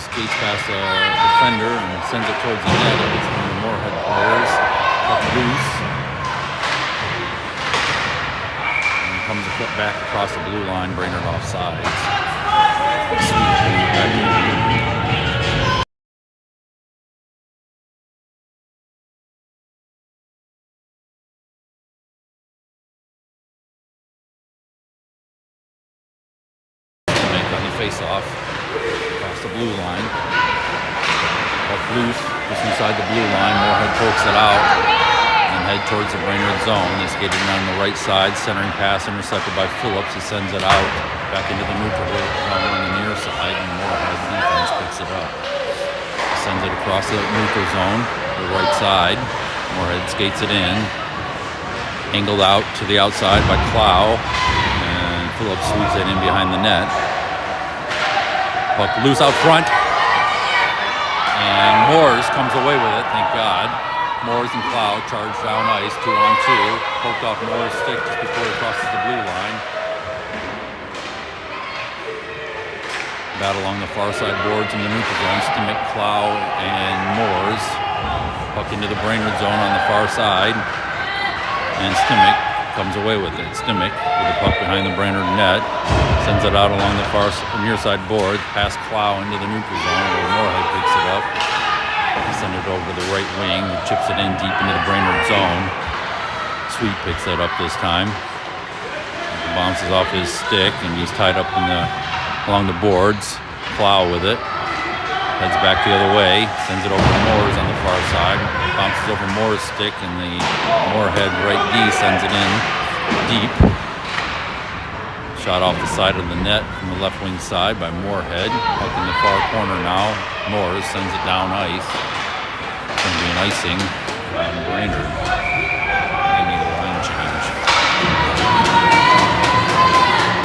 skates past a defender and sends it towards the net. It's one of the Moorhead players. Up loose. And comes back across the blue line. Brainerd offsides. Sweet back in. Face off across the blue line. Up loose, just inside the blue line. Moorhead pokes it out and head towards the Brainerd zone. They skated on the right side, centering pass intercepted by Phillips. He sends it out back into the neutral zone on the near side, and Moorhead's defense picks it up. He sends it across the neutral zone, the right side. Moorhead skates it in, angled out to the outside by Clow, and Phillips sweeps it in behind the net. Puck loose out front, and Moores comes away with it, thank God. Moores and Clow charge down ice, 2-on-2. Poked off Moores' stick just before he crosses the blue line. Battle along the far side boards in the neutral zone. Stimmich, Clow, and Moores. Puck into the Brainerd zone on the far side, and Stimmich comes away with it. Stimmich with the puck behind the Brainerd net. Sends it out along the far near side board, past Clow into the neutral zone where Moorhead picks it up. He sends it over to the right wing, chips it in deep into the Brainerd zone. Sweet picks that up this time. It bounces off his stick, and he's tied up along the boards. Clow with it. Heads back the other way, sends it over to Moores on the far side. Bounces over Moore's stick, and the Moorhead right D sends it in deep. Shot off the side of the net from the left wing side by Moorhead. Up in the far corner now. Moores sends it down ice. It's going to be an icing on Brainerd. They need a line change.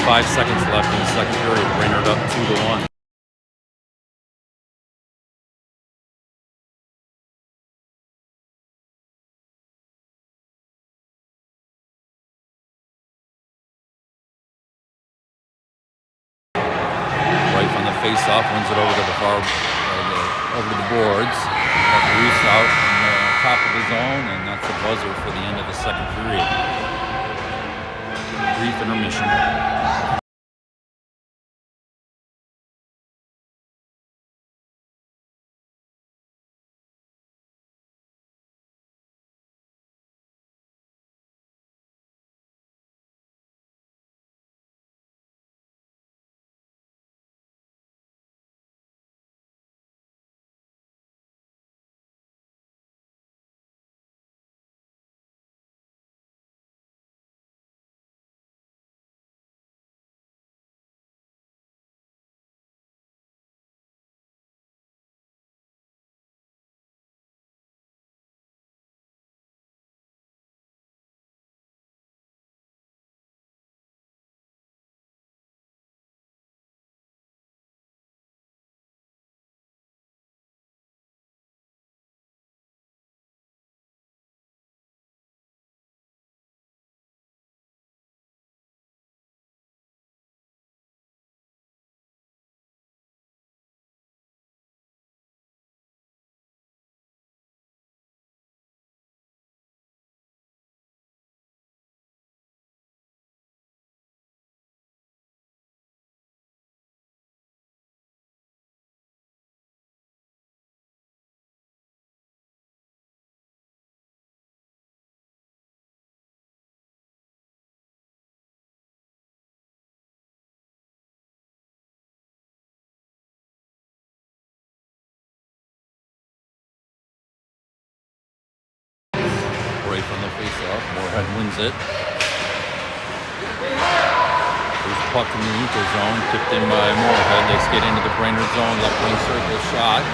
5 seconds left in the second period. Brainerd up 2-1. Face off, wins it over to the far, over to the boards. Loose out in the top of the zone, and that's the buzzer for the end of the second period. Brief intermission. Rife on the face-off. Moorhead wins it. There's a puck in the neutral zone, tipped in by Moorhead. They skate into the Brainerd zone, left wing circle shot.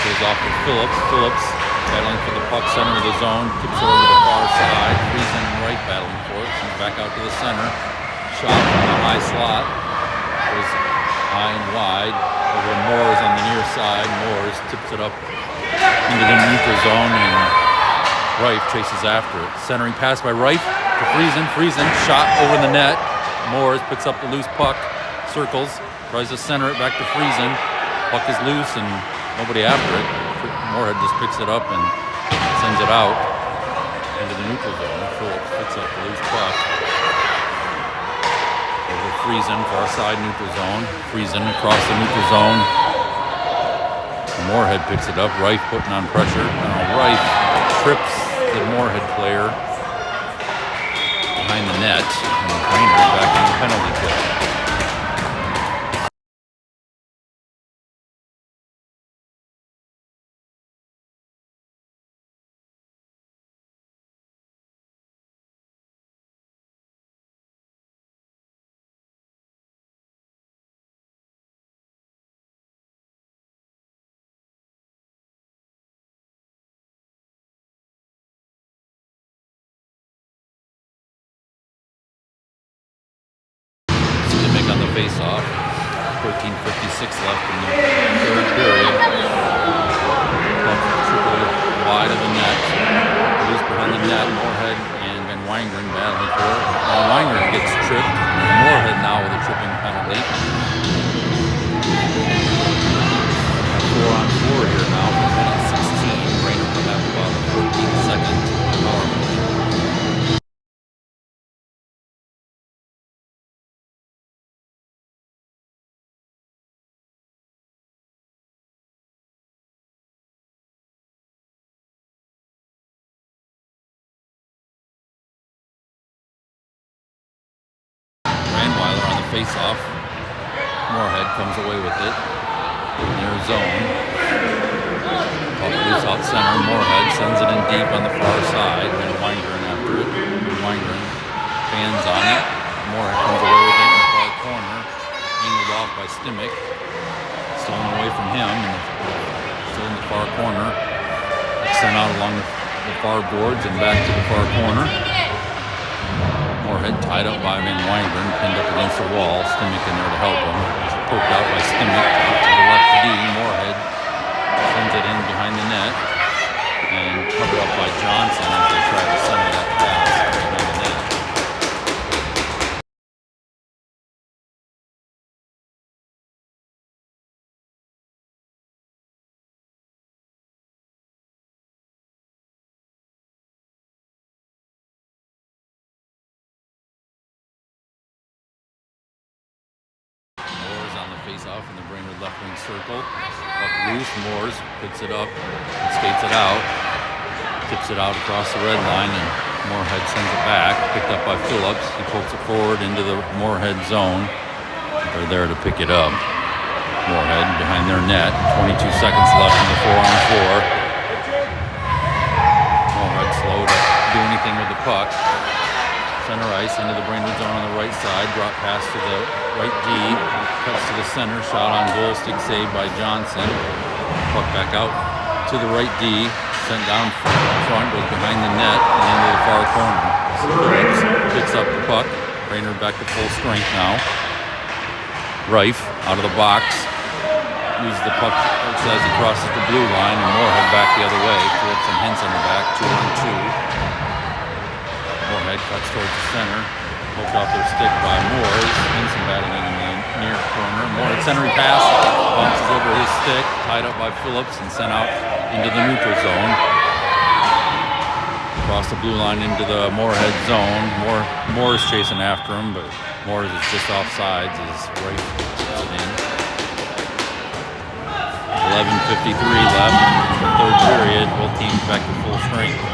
Goes off to Phillips. Phillips battling for the puck, center of the zone, tips it over to the far side. Friesen and Wright battling for it. Comes back out to the center. Shot from the high slot. Goes high and wide. Over to Moores on the near side. Moores tips it up into the neutral zone, and Rife chases after it. Centering pass by Rife to Friesen. Friesen shot over the net. Moores picks up the loose puck, circles, tries to center it back to Friesen. Puck is loose and nobody after it. Moorhead just picks it up and sends it out into the neutral zone. Phillips picks up the loose puck. Over Friesen, far side neutral zone. Friesen across the neutral zone. Moorhead picks it up. Rife putting on pressure. Rife trips the Moorhead player behind the net, and Brainerd back in the penalty kill. On the face-off, 13:56 left in the third period. Puck triple wide of the net. Loose behind the net. Moorhead and Van Wangeren battling for it. Van Wangeren gets tripped. Moorhead now with a tripping penalty. 4-on-4 here now for minute 16. Brainerd will have about a 14-second power play. Face-off. Moorhead comes away with it. Near zone. Puck loose out center. Moorhead sends it in deep on the far side. Van Wangeren after it. Van Wangeren fans on it. Moorhead comes away with it in the far corner. Angled off by Stimmick. Stolen away from him. And still in the far corner. Sent out along the far boards and back to the far corner. Moorhead tied up by Van Wangeren, pinned up against the wall. Stimmick in there to help him. It's poked out by Stimmick out to the left D. Moorhead sends it in behind the net and covered up by Johnson as they try to center that pass behind the net. Face-off in the Brainerd left wing circle. Up loose, Moores picks it up and skates it out. Tips it out across the red line, and Moorhead sends it back. Picked up by Phillips. He pokes it forward into the Moorhead zone. They're there to pick it up. Moorhead behind their net. 22 seconds left in the 4-on-4. Moorhead slow to do anything with the puck. Center ice into the Brainerd zone on the right side. Drop pass to the right D. Cuts to the center. Shot on goal. Stick saved by Johnson. Puck back out to the right D. Sent down front. Goes behind the net and into the far corner. Phillips picks up the puck. Brainerd back to full strength now. Rife out of the box. Uses the puck as he crosses the blue line. And Moorhead back the other way. Phillips and Henson are back. 2-on-2. Moorhead cuts towards the center. Poked off their stick by Moores. Henson battling in the near corner. Moorhead centering pass. Bounces over his stick. Tied up by Phillips and sent out into the neutral zone. Across the blue line into the Moorhead zone. Moores chasing after him, but Moores is just off sides as Rife puts it in. 11:53 left in the third period. Both teams back to full strength.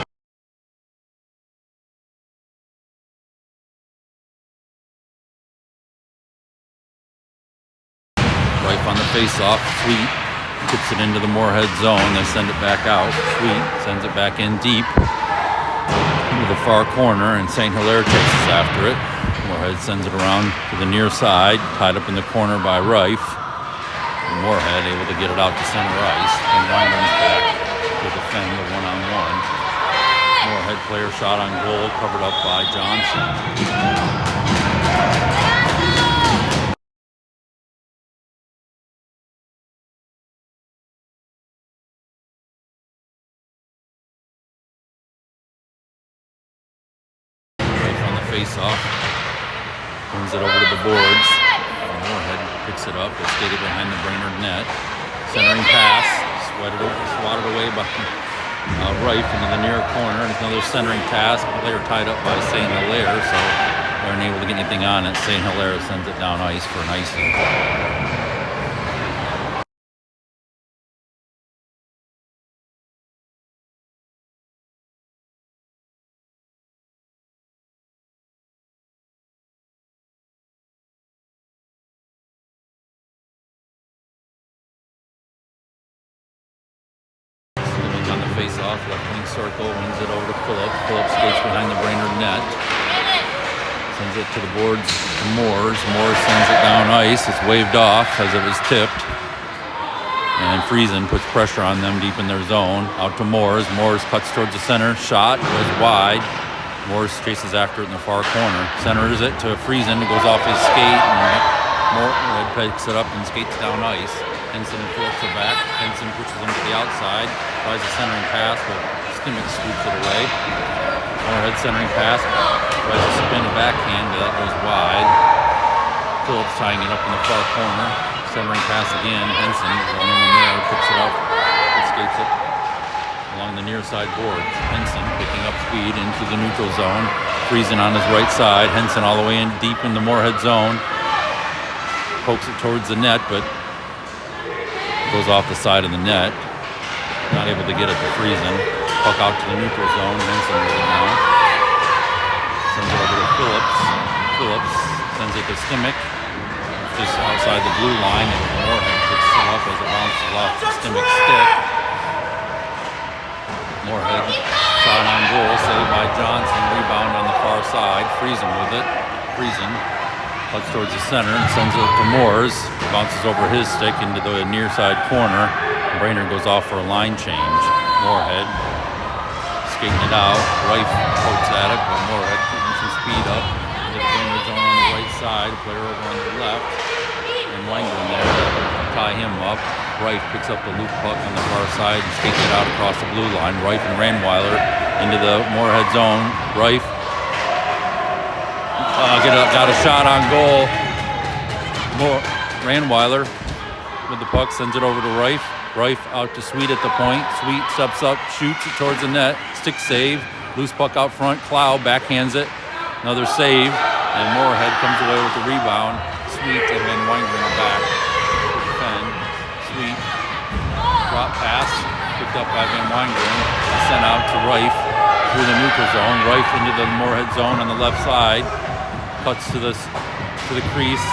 Rife on the face-off. Sweet tips it into the Moorhead zone. They send it back out. Sweet sends it back in deep. into the far corner, and St. Hilaire chases after it. Moorhead sends it around to the near side, tied up in the corner by Rife. And Moorhead able to get it out to center ice. And Weinman's back to defend the one-on-one. Moorhead player shot on goal, covered up by Johnson. Face-off, wins it over to the boards. Moorhead picks it up. It's skated behind the Brainerd net. Centering pass, swatted away by Rife into the near corner. And another centering pass. Player tied up by St. Hilaire, so they aren't able to get anything on it. St. Hilaire sends it down ice for an icing. On the face-off, left wing circle, wins it over to Phillips. Phillips skates behind the Brainerd net. Sends it to the boards to Moores. Moores sends it down ice. It's waved off as it was tipped. And Friesen puts pressure on them deep in their zone. Out to Moores. Moores cuts towards the center. Shot goes wide. Moores chases after it in the far corner. Centers it to Friesen. It goes off his skate. And Moorhead picks it up and skates down ice. Henson and Phillips are back. Henson pushes him to the outside. Tries a centering pass, but Stimmick swoops it away. Moorhead centering pass. Tries to spin a backhand, but that goes wide. Phillips tying it up in the far corner. Centering pass again. Henson, the only one there, picks it up and skates it along the near side boards. Henson picking up speed into the neutral zone. Friesen on his right side. Henson all the way in deep in the Moorhead zone. Pokes it towards the net, but goes off the side of the net. Not able to get it to Friesen. Puck out to the neutral zone. Henson with it now. Sends it over to Phillips. Phillips sends it to Stimmick. Just outside the blue line, and Moorhead picks it up as it bounces off the Stimmick's stick. Moorhead shot on goal, saved by Johnson. Rebound on the far side. Friesen with it. Friesen cuts towards the center and sends it to Moores. Bounces over his stick into the near side corner. Brainerd goes off for a line change. Moorhead skating it out. Rife pokes at it, but Moorhead getting some speed up. Into the Brainerd zone on the right side. Player over on the left. And Langren there to tie him up. Rife picks up the loop puck on the far side and skates it out across the blue line. Rife and Ranweiler into the Moorhead zone. Rife got a shot on goal. Ranweiler with the puck sends it over to Rife. Rife out to Sweet at the point. Sweet steps up, shoots it towards the net. Stick save. Loose puck out front. Clow backhands it. Another save. And Moorhead comes away with the rebound. Sweet and then Weingarten back to defend. Sweet. Drop pass. Picked up by Van Weingarten. Sent out to Rife through the neutral zone. Rife into the Moorhead zone on the left side. Cuts to the crease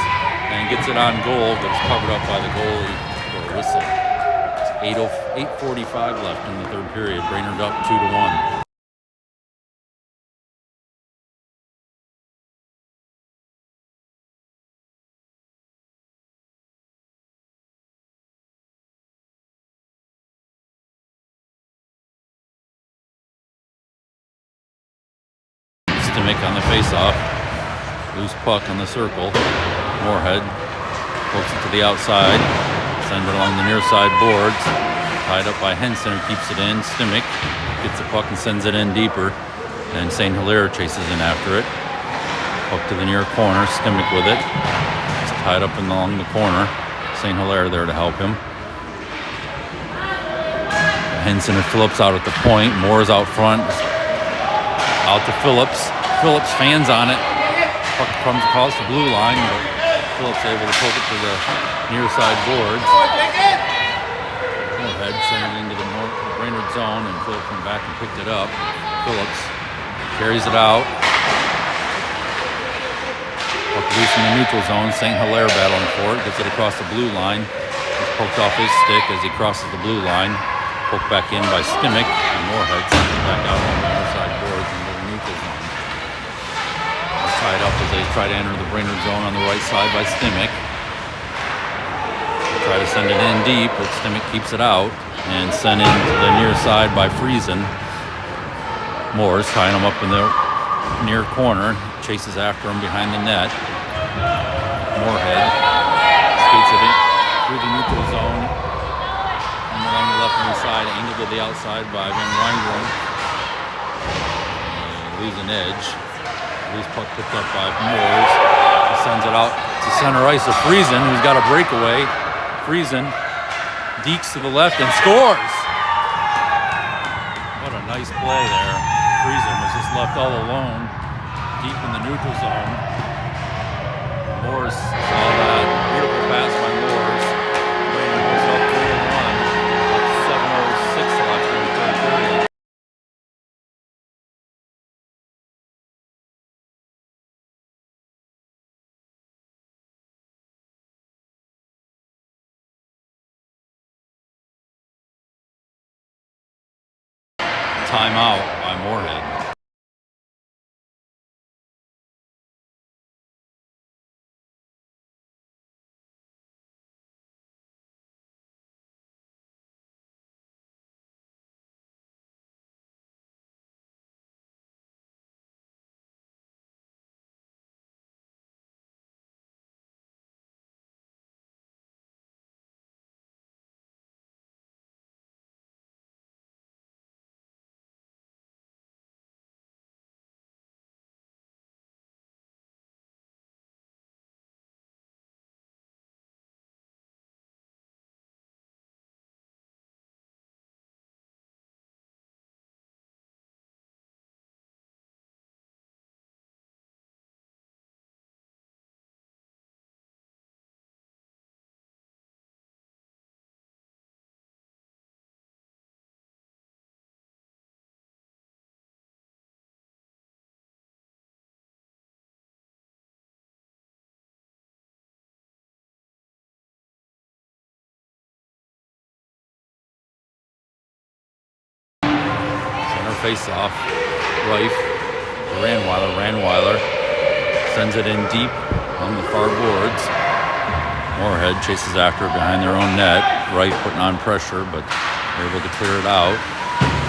and gets it on goal, but it's covered up by the goalie for a whistle. It's 8:45 left in the third period. Brainerd up 2-1. Stimmick on the face-off. Loose puck on the circle. Moorhead pokes it to the outside. Sends it along the near side boards. Tied up by Henson, who keeps it in. Stimmick gets the puck and sends it in deeper. And St. Hilaire chases in after it. Puck to the near corner. Stimmick with it. It's tied up along the corner. St. Hilaire there to help him. Henson and Phillips out at the point. Moore's out front. Out to Phillips. Phillips fans on it. Puck comes across the blue line, but Phillips able to poke it to the near side boards. Moorhead sent it into the Brainerd zone, and Phillips went back and picked it up. Phillips carries it out. Puck loose in the neutral zone. St. Hilaire battling for it. Gets it across the blue line. It's poked off his stick as he crosses the blue line. Poked back in by Stimmick, and Moorhead sends it back out on the near side boards into the try to enter the Brainerd zone on the right side by Stimick. Try to send it in deep, but Stimick keeps it out and sent in to the near side by Friesen. Moore's tying him up in the near corner, chases after him behind the net. Moorhead skates it in through the neutral zone and along the left hand side, angled to the outside by Van Weingren. Leaves an edge. Loose puck picked up by Moores. He sends it out to center ice to Friesen, who's got a breakaway. Friesen dekes to the left and scores. What a nice play there. Friesen was just left all alone deep in the neutral zone. Moores saw that beautiful pass by Moores. Brainerd goes up 3-1 with 7:06 left in the third period. Timeout by Moorhead. Face-off. Reif to Ranweiler. Ranweiler sends it in deep on the far boards. Moorhead chases after it behind their own net. Reif putting on pressure, but they're able to clear it out.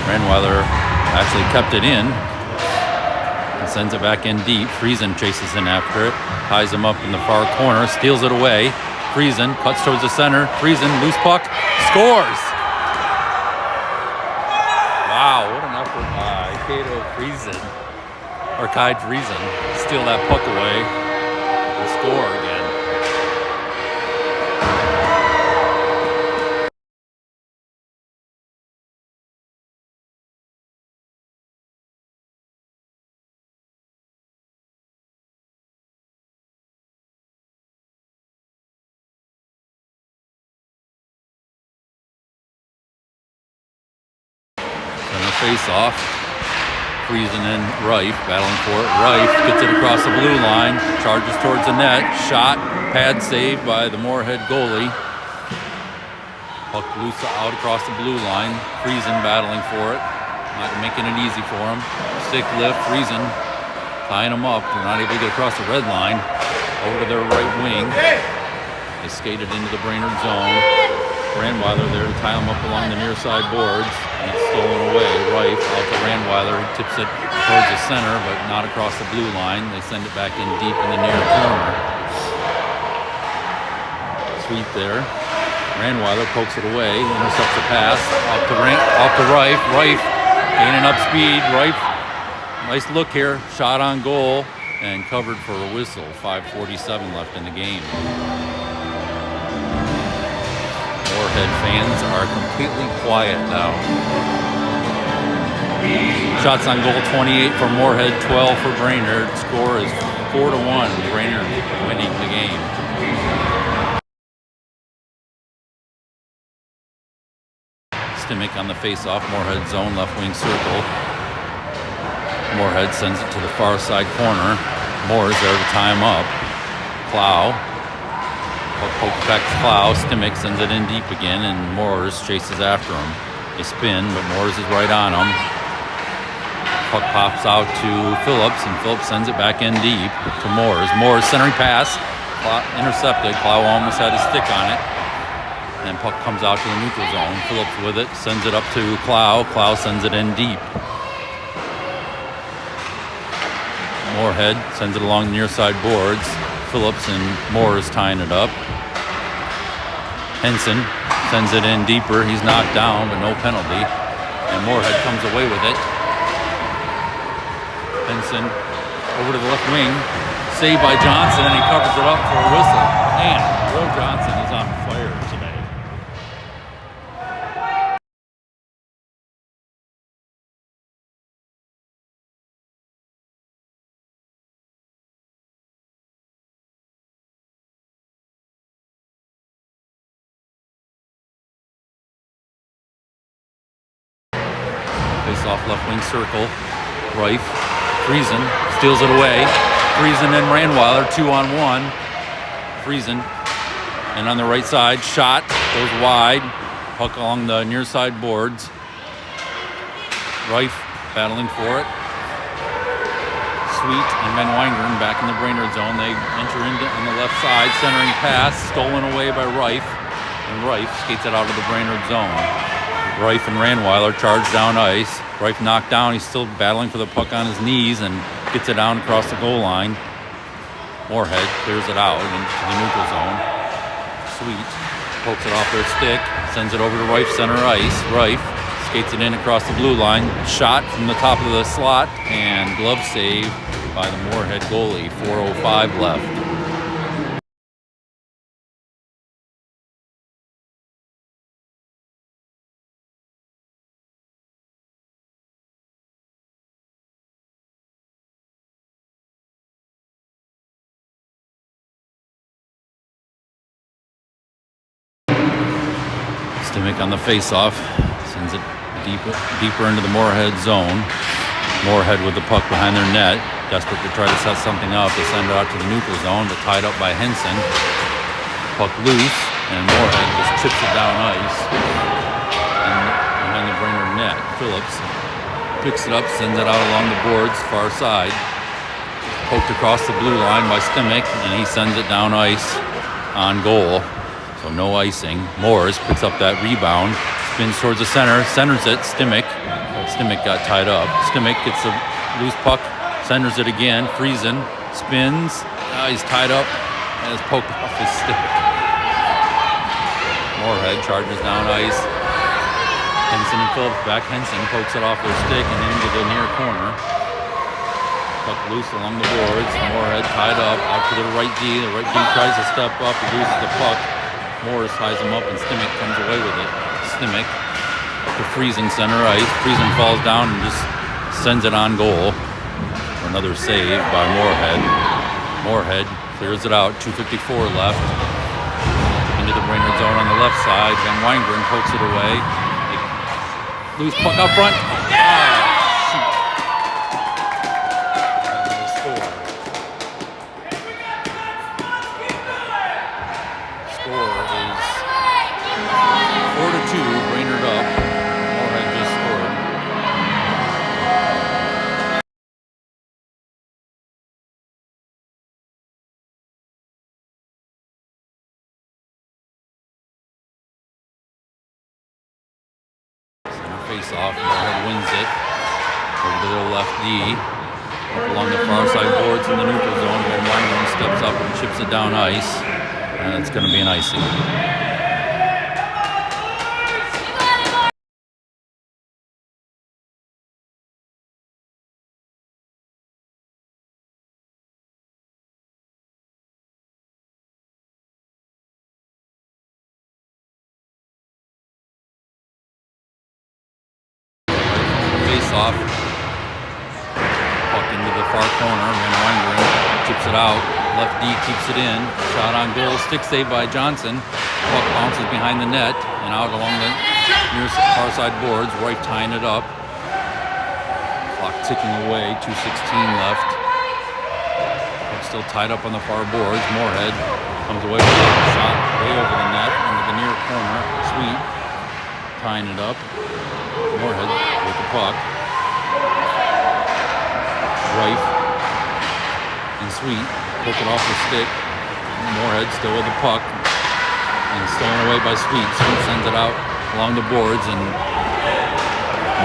Ranweiler actually kept it in and sends it back in deep. Friesen chases in after it, ties him up in the far corner, steals it away. Friesen cuts towards the center. Friesen, loose puck, scores! Wow, what an effort by Kato Friesen, or Kai Friesen, steal that puck away and score again. Face-off. Friesen and Reif battling for it. Reif gets it across the blue line, charges towards the net, shot, pad save by the Moorhead goalie. Puck loose out across the blue line. Friesen battling for it, not making it easy for him. Stick lift, Friesen tying him up. They're not able to get across the red line. Over to their right wing. They skated into the Brainerd zone. Ranweiler there to tie him up along the near side boards, and it's stolen away. Reif out to Ranweiler, who tips it towards the center, but not across the blue line. They send it back in deep in the near corner. Sweep there. Ranweiler pokes it away, intercepts the pass, out to Reif. Reif gaining up speed. Reif, nice look here, shot on goal, and covered for a whistle. 5:47 left in the game. Moorhead fans are completely quiet now. Shots on goal 28 for Moorhead, 12 for Brainerd. Score is 4-1. Brainerd winning the game. Stimick on the face-off. Moorhead zone, left wing circle. Moorhead sends it to the far side corner. Moore's there to tie him up. Clow. Poke back to Clow. Stimick sends it in deep again, and Moores chases after him. They spin, but Moores is right on him. Puck pops out to Phillips, and Phillips sends it back in deep to Moores. Moores centering pass, intercepted. Clow almost had his stick on it. And puck comes out to the neutral zone. Phillips with it, sends it up to Clow. Clow sends it in deep. Moorhead sends it along the near side boards. Phillips and Moores tying it up. Henson sends it in deeper. He's knocked down, but no penalty. And Moorhead comes away with it. Henson over to the left wing. Saved by Johnson, and he covers it up for a whistle. Man, Will Johnson is on fire today. Face off left wing circle. Reif, Friesen steals it away. Friesen and Ranweiler 2-on-1. Friesen, and on the right side, shot goes wide. Puck along the near side boards. Reif battling for it. Sweet and Van Weingren back in the Brainerd zone. They enter into on the left side, centering pass stolen away by Reif, and Reif skates it out of the Brainerd zone. Reif and Ranweiler charge down ice. Reif knocked down. He's still battling for the puck on his knees and gets it down across the goal line. Moorhead clears it out into the neutral zone. Sweet pokes it off their stick, sends it over to Reif center ice. Reif skates it in across the blue line. Shot from the top of the slot, and glove save by the Moorhead goalie. 4:05 left. Stimmich on the face-off, sends it deeper into the Moorhead zone. Moorhead with the puck behind their net, desperate to try to set something up. They send it out to the neutral zone, but tied up by Henson. Puck loose, and Moorhead just chips it down ice. And behind the Brainerd net, Phillips picks it up, sends it out along the boards, far side. Poked across the blue line by Stimmich, and he sends it down ice on goal. So no icing. Moores picks up that rebound, spins towards the center, centers it. Stimmich got tied up. Stimmich gets the loose puck, centers it again. Friesen spins. He's tied up and is poked off his stick. Moorhead charges down ice. Henson and Phillips back. Henson pokes it off their stick and into the near corner. Puck loose along the boards. Moorhead tied up out to the right D. The right D tries to step up. He loses the puck. Morris ties him up, and Stimmich comes away with it. Stimmich to Friesen center ice. Friesen falls down and just sends it on goal for another save by Moorhead. Moorhead clears it out. 2:54 left. Into the Brainerd zone on the left side. Van Weingren pokes it away. Loose puck out front. Brainerd up. Moorhead just scored. Center face off. Moorhead wins it. Over to the left D. Up along the far side boards in the neutral zone. Van Weingren steps up and chips it down ice. And it's going to be an icing. Off. Puck into the far corner. Van Weingren chips it out. Left D keeps it in. Shot on goal. Stick save by Johnson. Puck bounces behind the net and out along the near far side boards. Reif tying it up. Clock ticking away. 2:16 left. Puck still tied up on the far boards. Moorhead comes away with a shot way over the net into the near corner. Sweet tying it up. Moorhead with the puck. Rife and Sweet poke it off the stick. Moorhead still with the puck and stolen away by Sweet. Sweet sends it out along the boards, and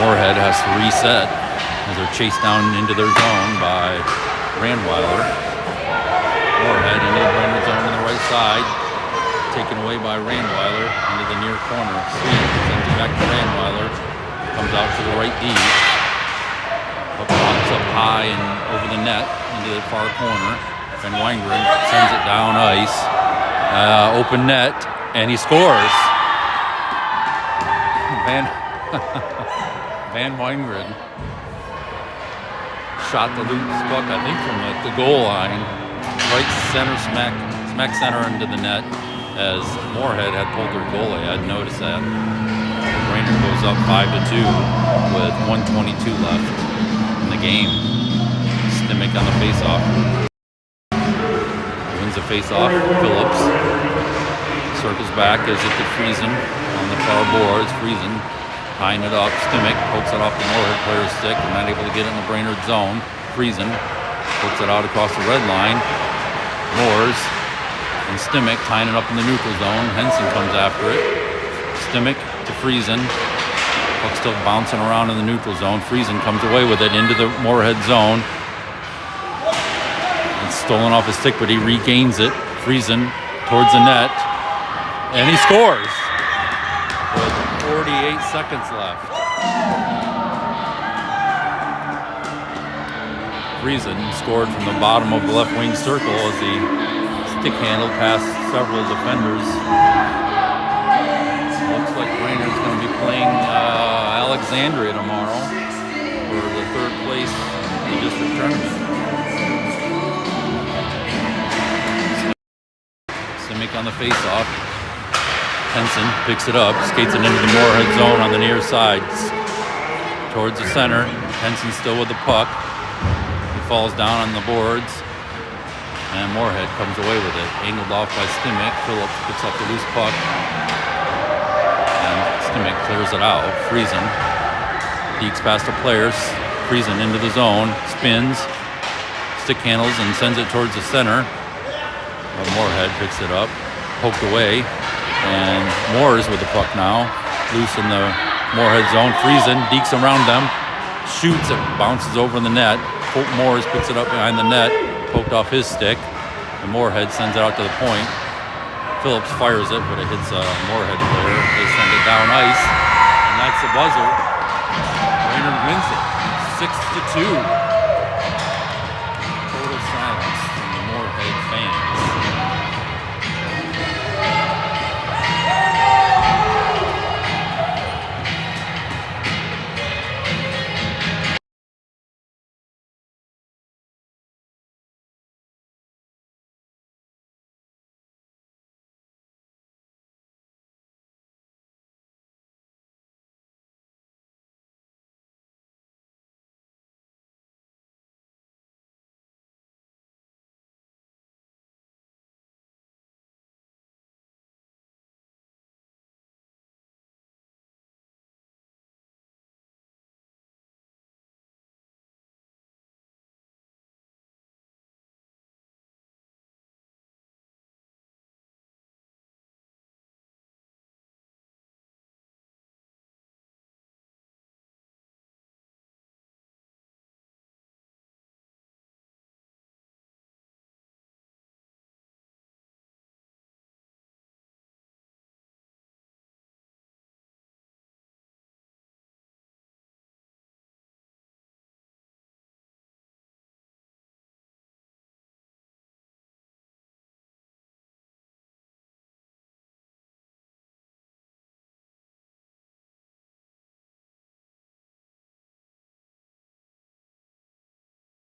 Moorhead has to reset as they're chased down into their zone by Randweiler. Moorhead into the Brainerd zone on the right side, taken away by Randweiler into the near corner. Sweet sends it back to Randweiler, comes out to the right D. Pops up high and over the net into the far corner. Van Wingren sends it down ice. Open net, and he scores. Van Wingren shot the loose puck, I think, from the goal line. Right center, smack center into the net, as Moorhead had pulled their goalie. I'd noticed that. Brainerd goes up 5-2 with 1:22 left in the game. Stimick on the faceoff. Wins the faceoff. Phillips circles back, gives it to Friesen on the far boards. Friesen tying it up. Stimick pokes it off the Moorhead player's stick. They're not able to get it in the Brainerd zone. Friesen pokes it out across the red line. Moores and Stimick tying it up in the neutral zone. Henson comes after it. Stimick to Friesen. Puck still bouncing around in the neutral zone. Friesen comes away with it into the Moorhead zone. It's stolen off his stick, but he regains it. Friesen towards the net, and he scores with 48 seconds left. Friesen scored from the bottom of the left wing circle as he stick handled past several defenders. Looks like Brainerd's going to be playing Alexandria tomorrow for the third place in the district tournament. Stimick on the face-off. Henson picks it up, skates it into the Moorhead zone on the near side. Towards the center. Henson still with the puck. He falls down on the boards, and Moorhead comes away with it. Angled off by Stimick. Phillips picks up the loose puck, and Stimick clears it out. Friesen deeks past the players. Friesen into the zone, spins, stick handles, and sends it towards the center. Moorhead picks it up, poked away, and Moores with the puck now, loose in the Moorhead zone. Friesen deeks around them, shoots it, bounces over the net. Moores picks it up behind the net, poked off his stick, and Moorhead sends it out to the point. Phillips fires it, but it hits a Moorhead player. They send it down ice, and that's the buzzer. Brainerd wins it 6-2.